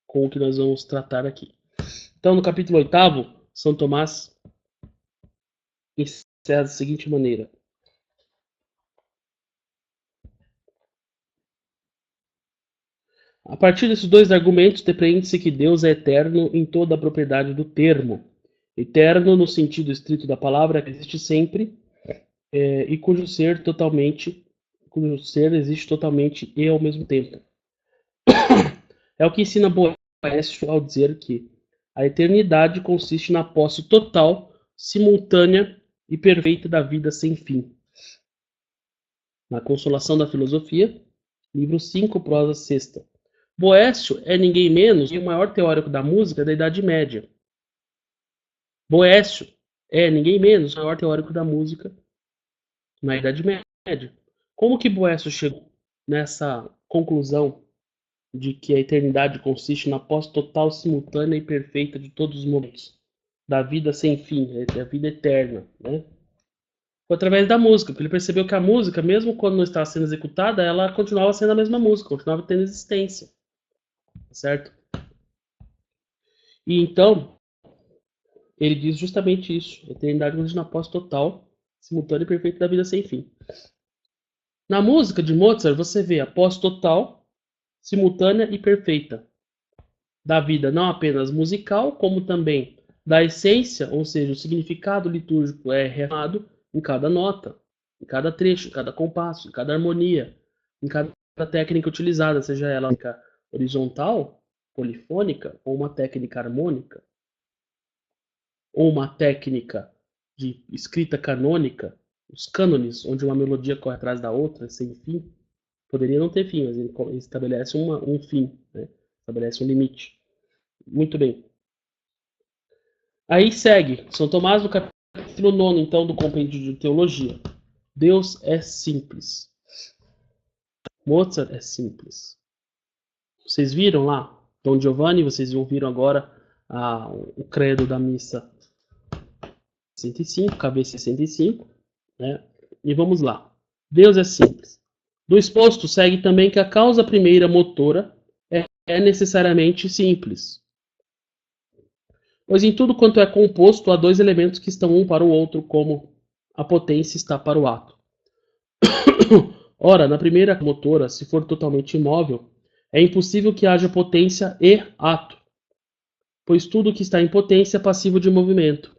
com o que nós vamos tratar aqui. Então, no capítulo 8, São Tomás encerra da seguinte maneira: a partir desses dois argumentos, depreende-se que Deus é eterno em toda a propriedade do termo. Eterno no sentido estrito da palavra, que existe sempre, e cujo ser existe totalmente e ao mesmo tempo. É o que ensina Boécio ao dizer que a eternidade consiste na posse total, simultânea e perfeita da vida sem fim. Na Consolação da Filosofia, livro 5, prosa 6. Boécio é ninguém menos que o maior teórico da música da Idade Média. Boécio é ninguém menos que o maior teórico da música na Idade Média. Como que Boécio chegou nessa conclusão de que a eternidade consiste na posse total, simultânea e perfeita de todos os momentos da vida sem fim, da vida eterna, né? Foi através da música, porque ele percebeu que a música, mesmo quando não estava sendo executada, ela continuava sendo a mesma música, continuava tendo existência, certo? E então, ele diz justamente isso: eternidade consiste na posse total, simultânea e perfeita da vida sem fim. Na música de Mozart, você vê a posse total, simultânea e perfeita da vida, não apenas musical, como também da essência, ou seja, o significado litúrgico é reafirmado em cada nota, em cada trecho, em cada compasso, em cada harmonia, em cada técnica utilizada, seja ela horizontal, polifônica, ou uma técnica harmônica, ou uma técnica de escrita canônica, os cânones, onde uma melodia corre atrás da outra, sem fim, poderia não ter fim, mas ele estabelece um fim, né? Estabelece um limite. Muito bem. Aí segue, São Tomás no capítulo 9, então, do Compêndio de Teologia. Deus é simples. Mozart é simples. Vocês viram lá? Dom Giovanni, vocês ouviram agora o credo da missa 65, cabeça 65, né? E vamos lá. Deus é simples. Do exposto segue também que a causa primeira motora é necessariamente simples. Pois em tudo quanto é composto há dois elementos que estão um para o outro, como a potência está para o ato. Ora, na primeira motora, se for totalmente imóvel, é impossível que haja potência e ato, pois tudo que está em potência é passivo de movimento.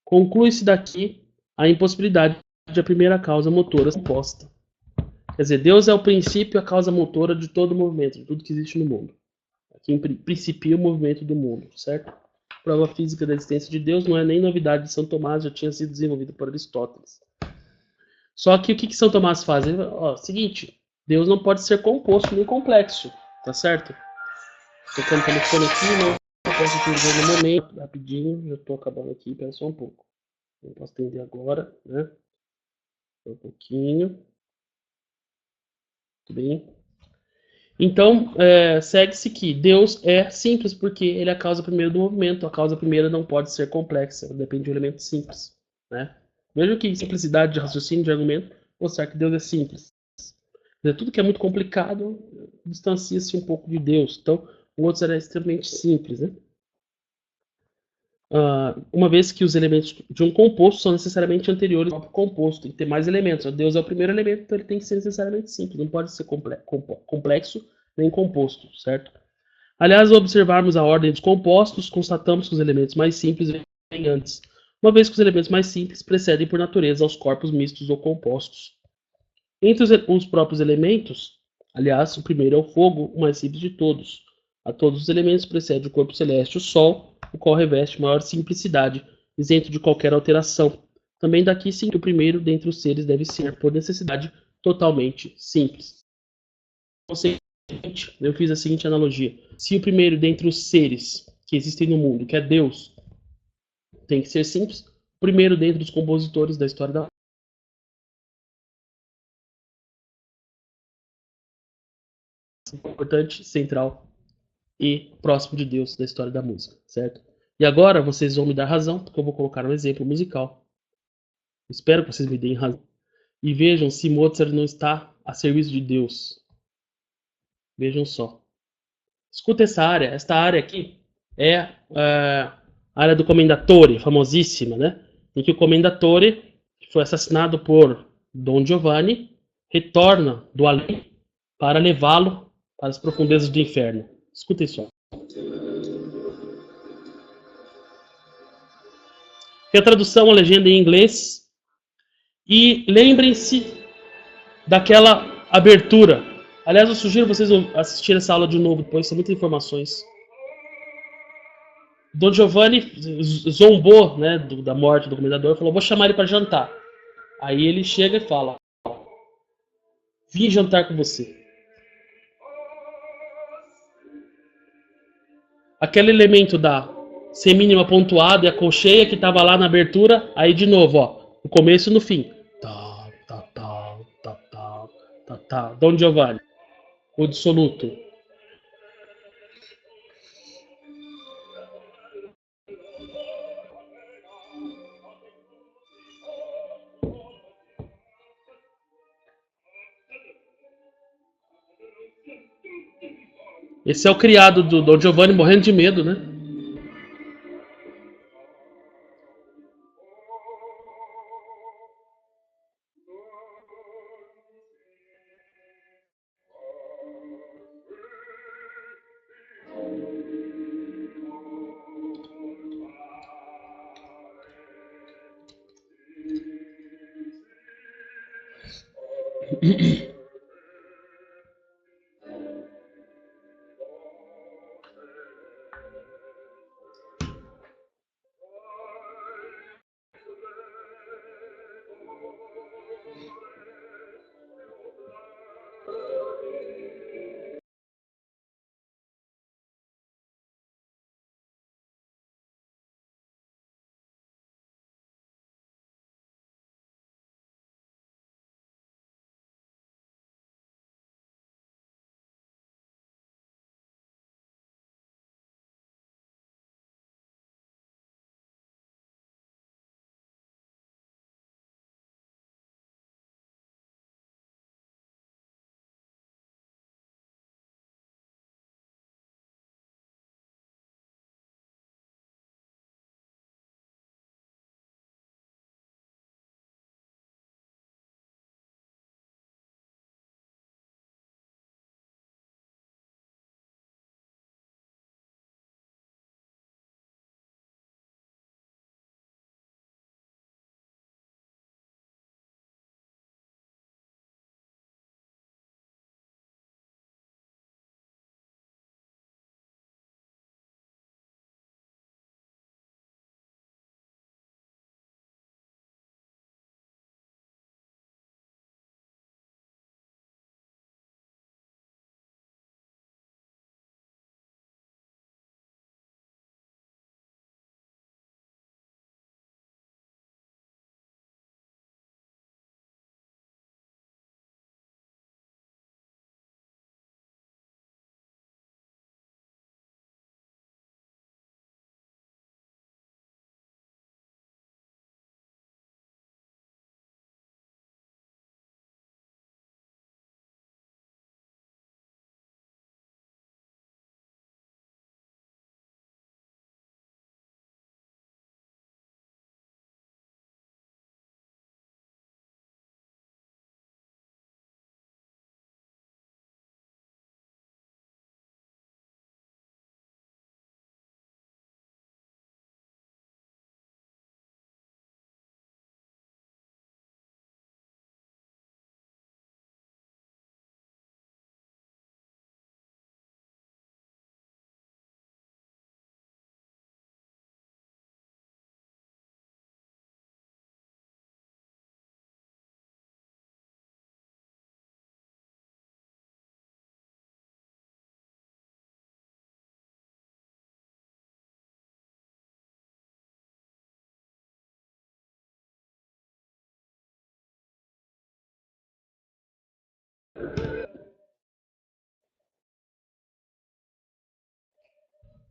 Conclui-se daqui a impossibilidade de a primeira causa motora ser composta. Quer dizer, Deus é o princípio e a causa motora de todo movimento, de tudo que existe no mundo. Aqui principia o movimento do mundo, certo? A prova física da existência de Deus não é nem novidade de São Tomás, já tinha sido desenvolvida por Aristóteles. Só que o que São Tomás faz? Ele, seguinte, Deus não pode ser composto nem complexo, tá certo? Tocando o telefone aqui, não posso atender no momento, rapidinho, já tô acabando aqui, espera só um pouco. Não posso atender agora, né? Um pouquinho. Tudo bem? Então, segue-se que Deus é simples porque ele é a causa primeira do movimento. A causa primeira não pode ser complexa, depende de um elemento simples, né? Mesmo que simplicidade de raciocínio, de argumento, mostrar que Deus é simples. Tudo que é muito complicado distancia-se um pouco de Deus. Então, o outro é extremamente simples, né? Uma vez que os elementos de um composto são necessariamente anteriores ao composto, tem que ter mais elementos. Deus é o primeiro elemento, então ele tem que ser necessariamente simples, não pode ser complexo nem composto, certo? Aliás, ao observarmos a ordem dos compostos, constatamos que os elementos mais simples vêm antes, uma vez que os elementos mais simples precedem por natureza aos corpos mistos ou compostos. Entre os próprios elementos, aliás, o primeiro é o fogo, o mais simples de todos. A todos os elementos precede o corpo celeste, o Sol, o qual reveste maior simplicidade, isento de qualquer alteração. Também daqui sim que o primeiro dentre os seres deve ser, por necessidade, totalmente simples. Eu fiz a seguinte analogia: se o primeiro dentre os seres que existem no mundo, que é Deus, tem que ser simples, o primeiro dentre os compositores da história da importante, central e próximo de Deus da história da música, certo? E agora vocês vão me dar razão, porque eu vou colocar um exemplo musical. Espero que vocês me deem razão. E vejam se Mozart não está a serviço de Deus. Vejam só. Escuta essa área. Esta área aqui é a área do Commendatore, famosíssima, né? Em que o Commendatore, que foi assassinado por Dom Giovanni, retorna do além para levá-lo para as profundezas do inferno. Escutem só. Tem a tradução, a legenda em inglês. E lembrem-se daquela abertura. Aliás, eu sugiro vocês assistirem essa aula de novo depois, são muitas informações. Don Giovanni zombou, né, da morte do comendador, falou: vou chamar ele para jantar. Aí ele chega e fala: vim jantar com você. Aquele elemento da semínima pontuada e a colcheia que estava lá na abertura, aí de novo, ó, no começo e no fim. Tá, tá, tá, tá, tá, tá, tá. Don Giovanni, o dissoluto. Esse é o criado do Don Giovanni morrendo de medo, né?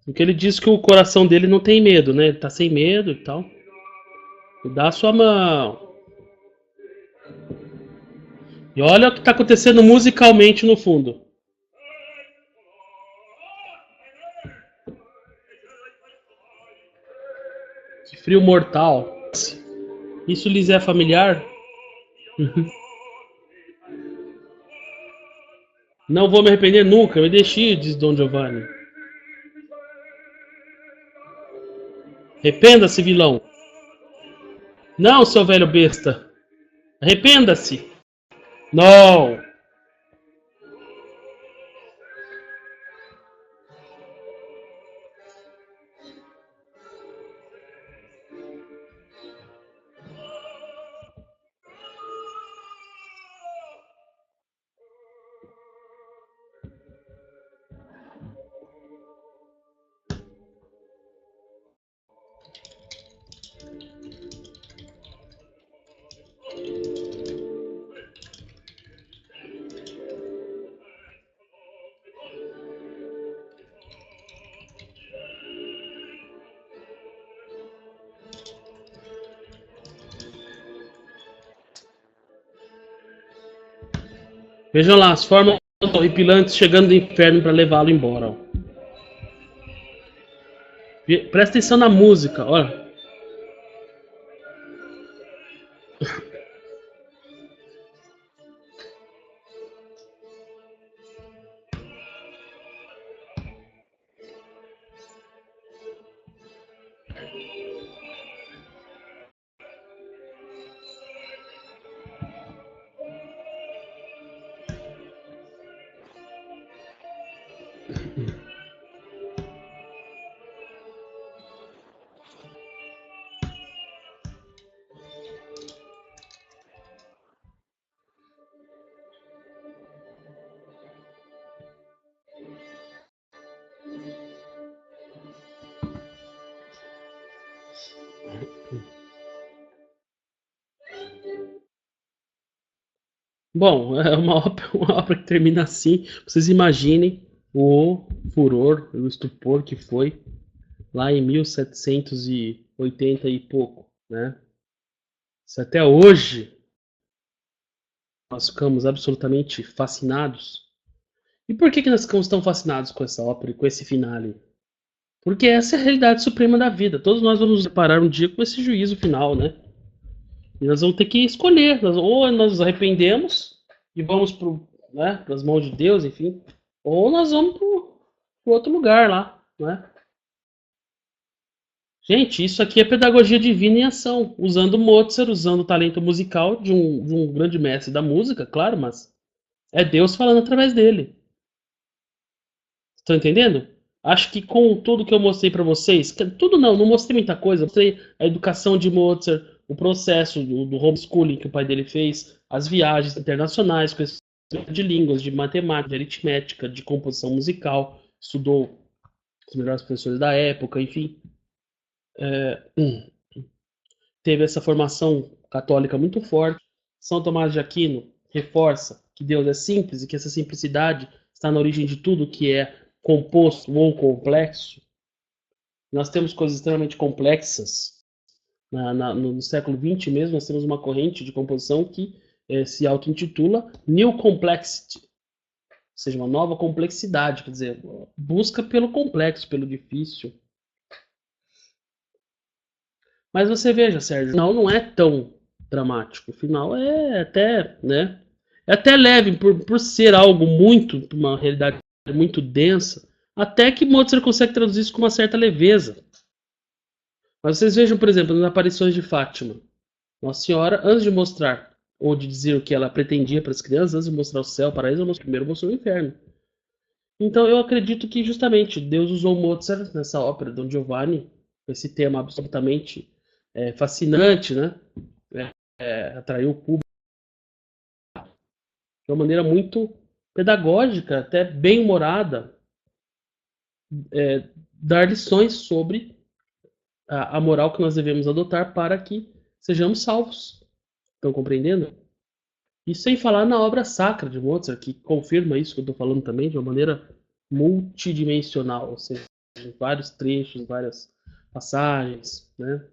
Porque ele diz que o coração dele não tem medo, né? Ele tá sem medo e tal. Dá a sua mão. E olha o que tá acontecendo musicalmente no fundo. Que frio mortal. Isso lhes é familiar? Não vou me arrepender nunca, me deixe, diz Don Giovanni. Arrependa-se, vilão. Não, seu velho besta. Arrependa-se. Não. Vejam lá as formas horripilantes chegando do inferno para levá-lo embora. Ó. Presta atenção na música, olha. Bom, é uma ópera que termina assim. Vocês imaginem o furor, o estupor que foi lá em 1780 e pouco, né? Se até hoje nós ficamos absolutamente fascinados. E por que nós ficamos tão fascinados com essa ópera e com esse finale? Porque essa é a realidade suprema da vida. Todos nós vamos nos deparar um dia com esse juízo final, né? E nós vamos ter que escolher. Ou nós nos arrependemos e vamos para as mãos de Deus, enfim. Ou nós vamos para outro lugar lá, né? Gente, isso aqui é pedagogia divina em ação. Usando Mozart, usando o talento musical de um grande mestre da música, claro, mas é Deus falando através dele. Estão entendendo? Acho que com tudo que eu mostrei para vocês, tudo não mostrei muita coisa. Mostrei a educação de Mozart, o processo do homeschooling que o pai dele fez, as viagens internacionais, questões de línguas, de matemática, de aritmética, de composição musical, estudou os melhores professores da época, enfim. Teve essa formação católica muito forte. São Tomás de Aquino reforça que Deus é simples e que essa simplicidade está na origem de tudo que é composto ou complexo. Nós temos coisas extremamente complexas. No século XX mesmo, nós temos uma corrente de composição que se auto-intitula New Complexity, ou seja, uma nova complexidade, quer dizer, busca pelo complexo, pelo difícil. Mas você veja, Sérgio, o final não é tão dramático. O final é até, né? É até leve por ser algo muito, uma realidade muito densa, até que Mozart consegue traduzir isso com uma certa leveza. Mas vocês vejam, por exemplo, nas aparições de Fátima. Nossa Senhora, antes de mostrar ou de dizer o que ela pretendia para as crianças, antes de mostrar o céu, o paraíso, ela primeiro mostrou o inferno. Então eu acredito que justamente Deus usou Mozart nessa ópera Don Giovanni, esse tema absolutamente fascinante, né? Atraiu o público de uma maneira muito pedagógica, até bem humorada, dar lições sobre a moral que nós devemos adotar para que sejamos salvos. Estão compreendendo? E sem falar na obra sacra de Mozart, que confirma isso que eu estou falando também de uma maneira multidimensional, ou seja, vários trechos, várias passagens, né?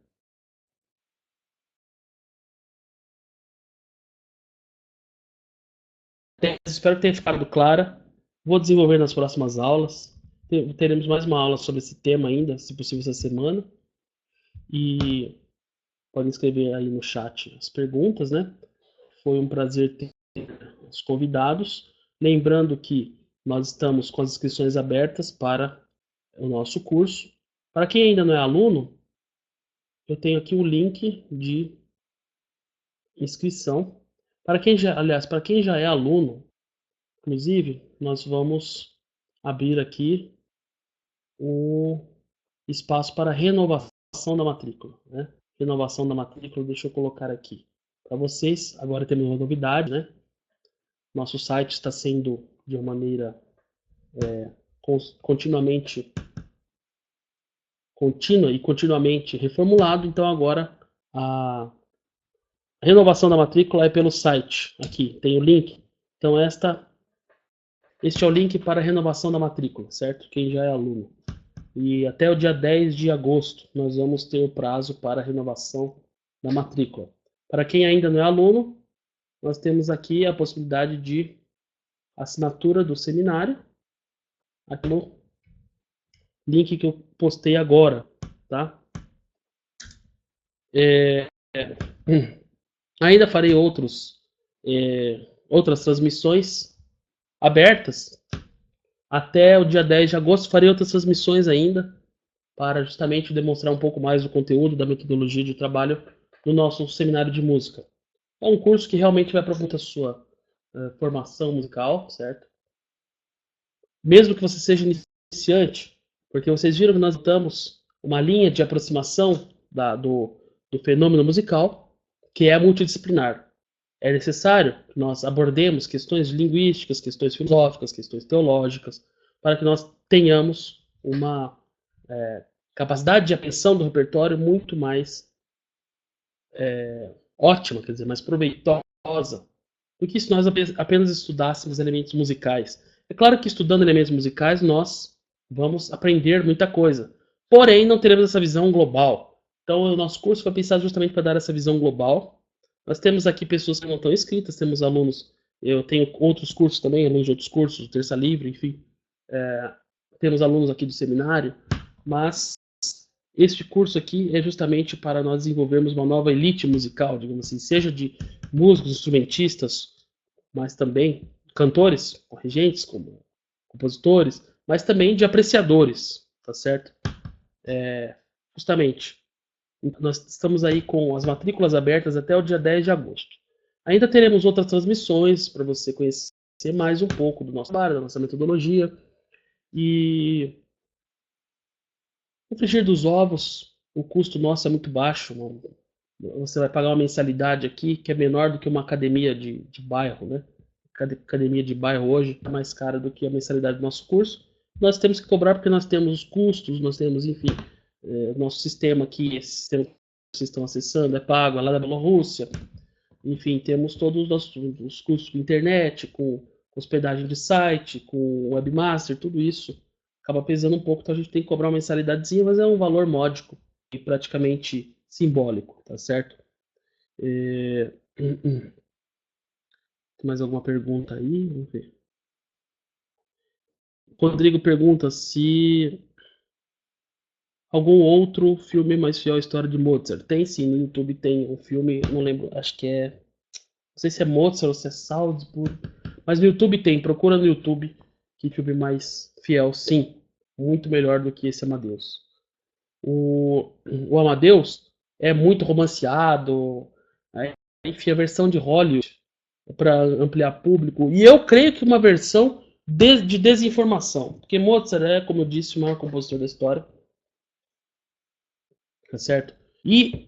Espero que tenha ficado clara. Vou desenvolver nas próximas aulas. Teremos mais uma aula sobre esse tema ainda, se possível, essa semana. E podem escrever aí no chat as perguntas, né? Foi um prazer ter os convidados. Lembrando que nós estamos com as inscrições abertas para o nosso curso. Para quem ainda não é aluno, eu tenho aqui o link de inscrição. Para quem já é aluno, inclusive, nós vamos abrir aqui o espaço para renovação da matrícula, né? Renovação da matrícula, deixa eu colocar aqui para vocês. Agora temos uma novidade, né? Nosso site está sendo de uma maneira continuamente reformulado, então agora a renovação da matrícula é pelo site. Aqui tem o link. Então este é o link para a renovação da matrícula, certo? Quem já é aluno. E até o dia 10 de agosto nós vamos ter o prazo para a renovação da matrícula. Para quem ainda não é aluno, nós temos aqui a possibilidade de assinatura do seminário, aqui no link que eu postei agora, tá? Ainda farei outras transmissões abertas. Até o dia 10 de agosto farei outras transmissões ainda, para justamente demonstrar um pouco mais do conteúdo, da metodologia de trabalho do nosso seminário de música. É um curso que realmente vai aprofundar a sua formação musical, certo? Mesmo que você seja iniciante, porque vocês viram que nós estamos uma linha de aproximação do fenômeno musical, que é multidisciplinar. É necessário que nós abordemos questões linguísticas, questões filosóficas, questões teológicas, para que nós tenhamos uma capacidade de apreensão do repertório muito mais ótima, quer dizer, mais proveitosa, do que se nós apenas estudássemos elementos musicais. É claro que estudando elementos musicais nós vamos aprender muita coisa, porém não teremos essa visão global. Então o nosso curso foi pensado justamente para dar essa visão global. Nós temos aqui pessoas que não estão inscritas, temos alunos, eu tenho outros cursos também, alunos de outros cursos, Terça Livre, enfim. Temos alunos aqui do seminário, mas este curso aqui é justamente para nós desenvolvermos uma nova elite musical, digamos assim, seja de músicos, instrumentistas, mas também cantores, regentes, como compositores, mas também de apreciadores, tá certo? Justamente, nós estamos aí com as matrículas abertas até o dia 10 de agosto. Ainda teremos outras transmissões para você conhecer mais um pouco do nosso trabalho, da nossa metodologia. E no frigir dos ovos, o custo nosso é muito baixo. Você vai pagar uma mensalidade aqui que é menor do que uma academia de bairro, né? Academia de bairro hoje é mais cara do que a mensalidade do nosso curso. Nós temos que cobrar porque nós temos os custos, nós temos, enfim, nosso sistema aqui, esse sistema que vocês estão acessando é pago, é lá da Bielorrússia. Enfim, temos todos os custos com internet, com hospedagem de site, com webmaster, tudo isso acaba pesando um pouco, então a gente tem que cobrar uma mensalidadezinha, mas é um valor módico e praticamente simbólico, tá certo? Tem mais alguma pergunta aí? Vamos ver. Rodrigo pergunta se algum outro filme mais fiel à história de Mozart. Tem sim, no YouTube tem um filme, não lembro, acho que é. Não sei se é Mozart ou se é Salzburg. Mas no YouTube tem, procura no YouTube que filme mais fiel, sim. Muito melhor do que esse Amadeus. O Amadeus é muito romanceado, né? Enfim, a versão de Hollywood para ampliar público. E eu creio que uma versão de desinformação. Porque Mozart é, como eu disse, o maior compositor da história. Tá certo? E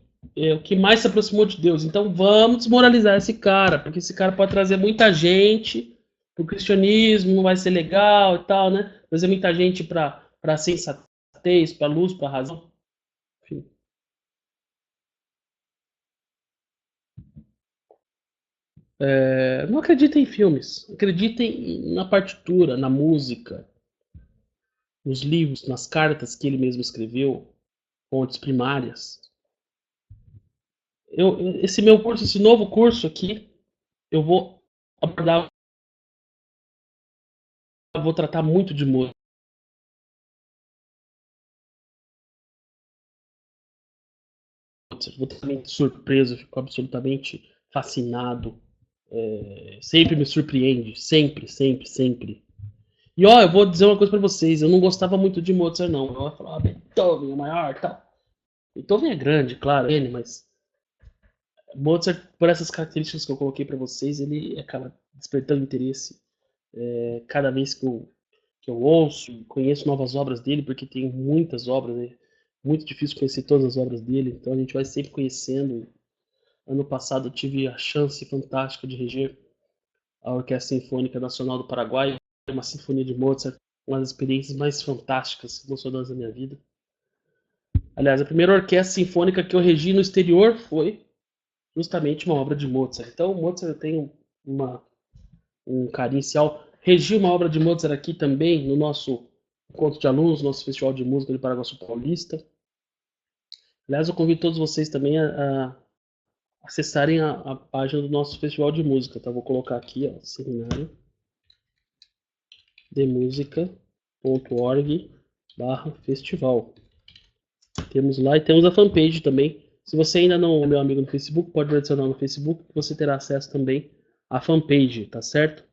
o que mais se aproximou de Deus. Então vamos desmoralizar esse cara, porque esse cara pode trazer muita gente pro cristianismo, não vai ser legal e tal, né? Trazer muita gente para sensatez, para luz, para razão. Enfim. Não acreditem em filmes, acreditem na partitura, na música, nos livros, nas cartas que ele mesmo escreveu, fontes primárias. Esse meu curso, esse novo curso aqui, eu vou abordar, eu vou tratar muito de música. Vou totalmente surpreso, fico absolutamente fascinado. Sempre me surpreende, sempre, sempre, sempre. E ó, eu vou dizer uma coisa pra vocês, eu não gostava muito de Mozart, não. Eu falava, Beethoven é maior, tal. Beethoven é grande, claro, ele, mas Mozart, por essas características que eu coloquei pra vocês, ele acaba despertando interesse cada vez que eu ouço, conheço novas obras dele, porque tem muitas obras, né? Muito difícil conhecer todas as obras dele, então a gente vai sempre conhecendo. Ano passado eu tive a chance fantástica de reger a Orquestra Sinfônica Nacional do Paraguai, uma sinfonia de Mozart, uma das experiências mais fantásticas, emocionantes da minha vida. Aliás, a primeira orquestra sinfônica que eu regi no exterior foi justamente uma obra de Mozart. Então, Mozart eu tenho um carinho inicial. Regi uma obra de Mozart aqui também no nosso encontro de alunos, nosso Festival de Música de Paraguaçu Paulista. Aliás, eu convido todos vocês também a acessarem a página do nosso Festival de Música, tá? Vou colocar aqui, ó, seminário. demusica.org/festival. Temos lá e temos a fanpage também. Se você ainda não é meu amigo no Facebook, pode me adicionar no Facebook, que você terá acesso também à fanpage, tá certo?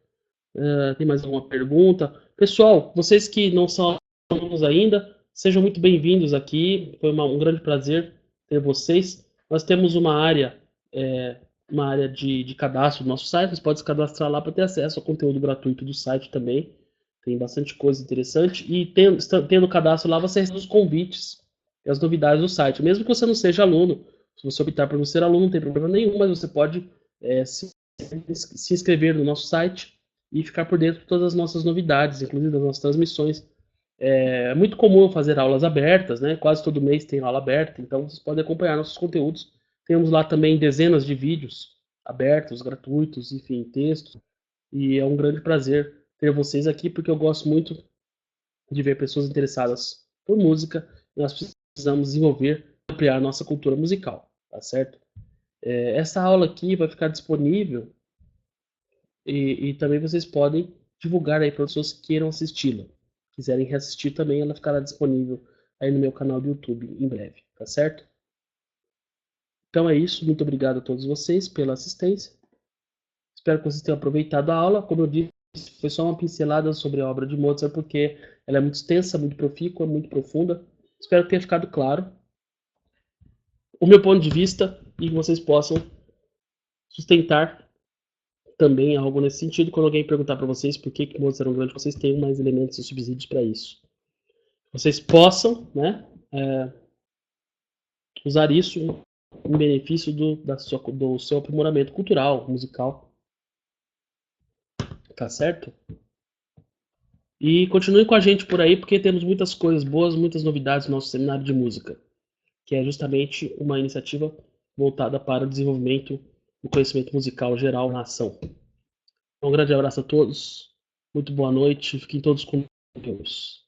Tem mais alguma pergunta? Pessoal, vocês que não são alunos ainda, sejam muito bem-vindos aqui. Foi um grande prazer ter vocês. Nós temos uma área de cadastro no nosso site. Você pode se cadastrar lá para ter acesso ao conteúdo gratuito do site também. Tem bastante coisa interessante. E tendo cadastro lá, você recebe os convites e as novidades do site. Mesmo que você não seja aluno, se você optar por não ser aluno, não tem problema nenhum, mas você pode se inscrever no nosso site e ficar por dentro de todas as nossas novidades, inclusive das nossas transmissões. É muito comum fazer aulas abertas, né? Quase todo mês tem aula aberta, então vocês podem acompanhar nossos conteúdos. Temos lá também dezenas de vídeos abertos, gratuitos, enfim, textos. E é um grande prazer ter vocês aqui, porque eu gosto muito de ver pessoas interessadas por música. E nós precisamos desenvolver e ampliar nossa cultura musical, tá certo? Essa aula aqui vai ficar disponível e também vocês podem divulgar aí para pessoas que queiram assisti-la. Quiserem reassistir também, ela ficará disponível aí no meu canal do YouTube em breve, tá certo? Então é isso, muito obrigado a todos vocês pela assistência. Espero que vocês tenham aproveitado a aula. Como eu disse, foi só uma pincelada sobre a obra de Mozart, porque ela é muito extensa, muito profícua, muito profunda. Espero que tenha ficado claro o meu ponto de vista e que vocês possam sustentar também algo nesse sentido. Quando alguém perguntar para vocês por que Mozart era um grande, vocês tenham mais elementos e subsídios para isso. Vocês possam, né, usar isso em benefício do seu aprimoramento cultural, musical, tá certo? E continue com a gente por aí, porque temos muitas coisas boas, muitas novidades no nosso seminário de música, que é justamente uma iniciativa voltada para o desenvolvimento do conhecimento musical geral na ação. Um grande abraço a todos, muito boa noite, fiquem todos com Deus.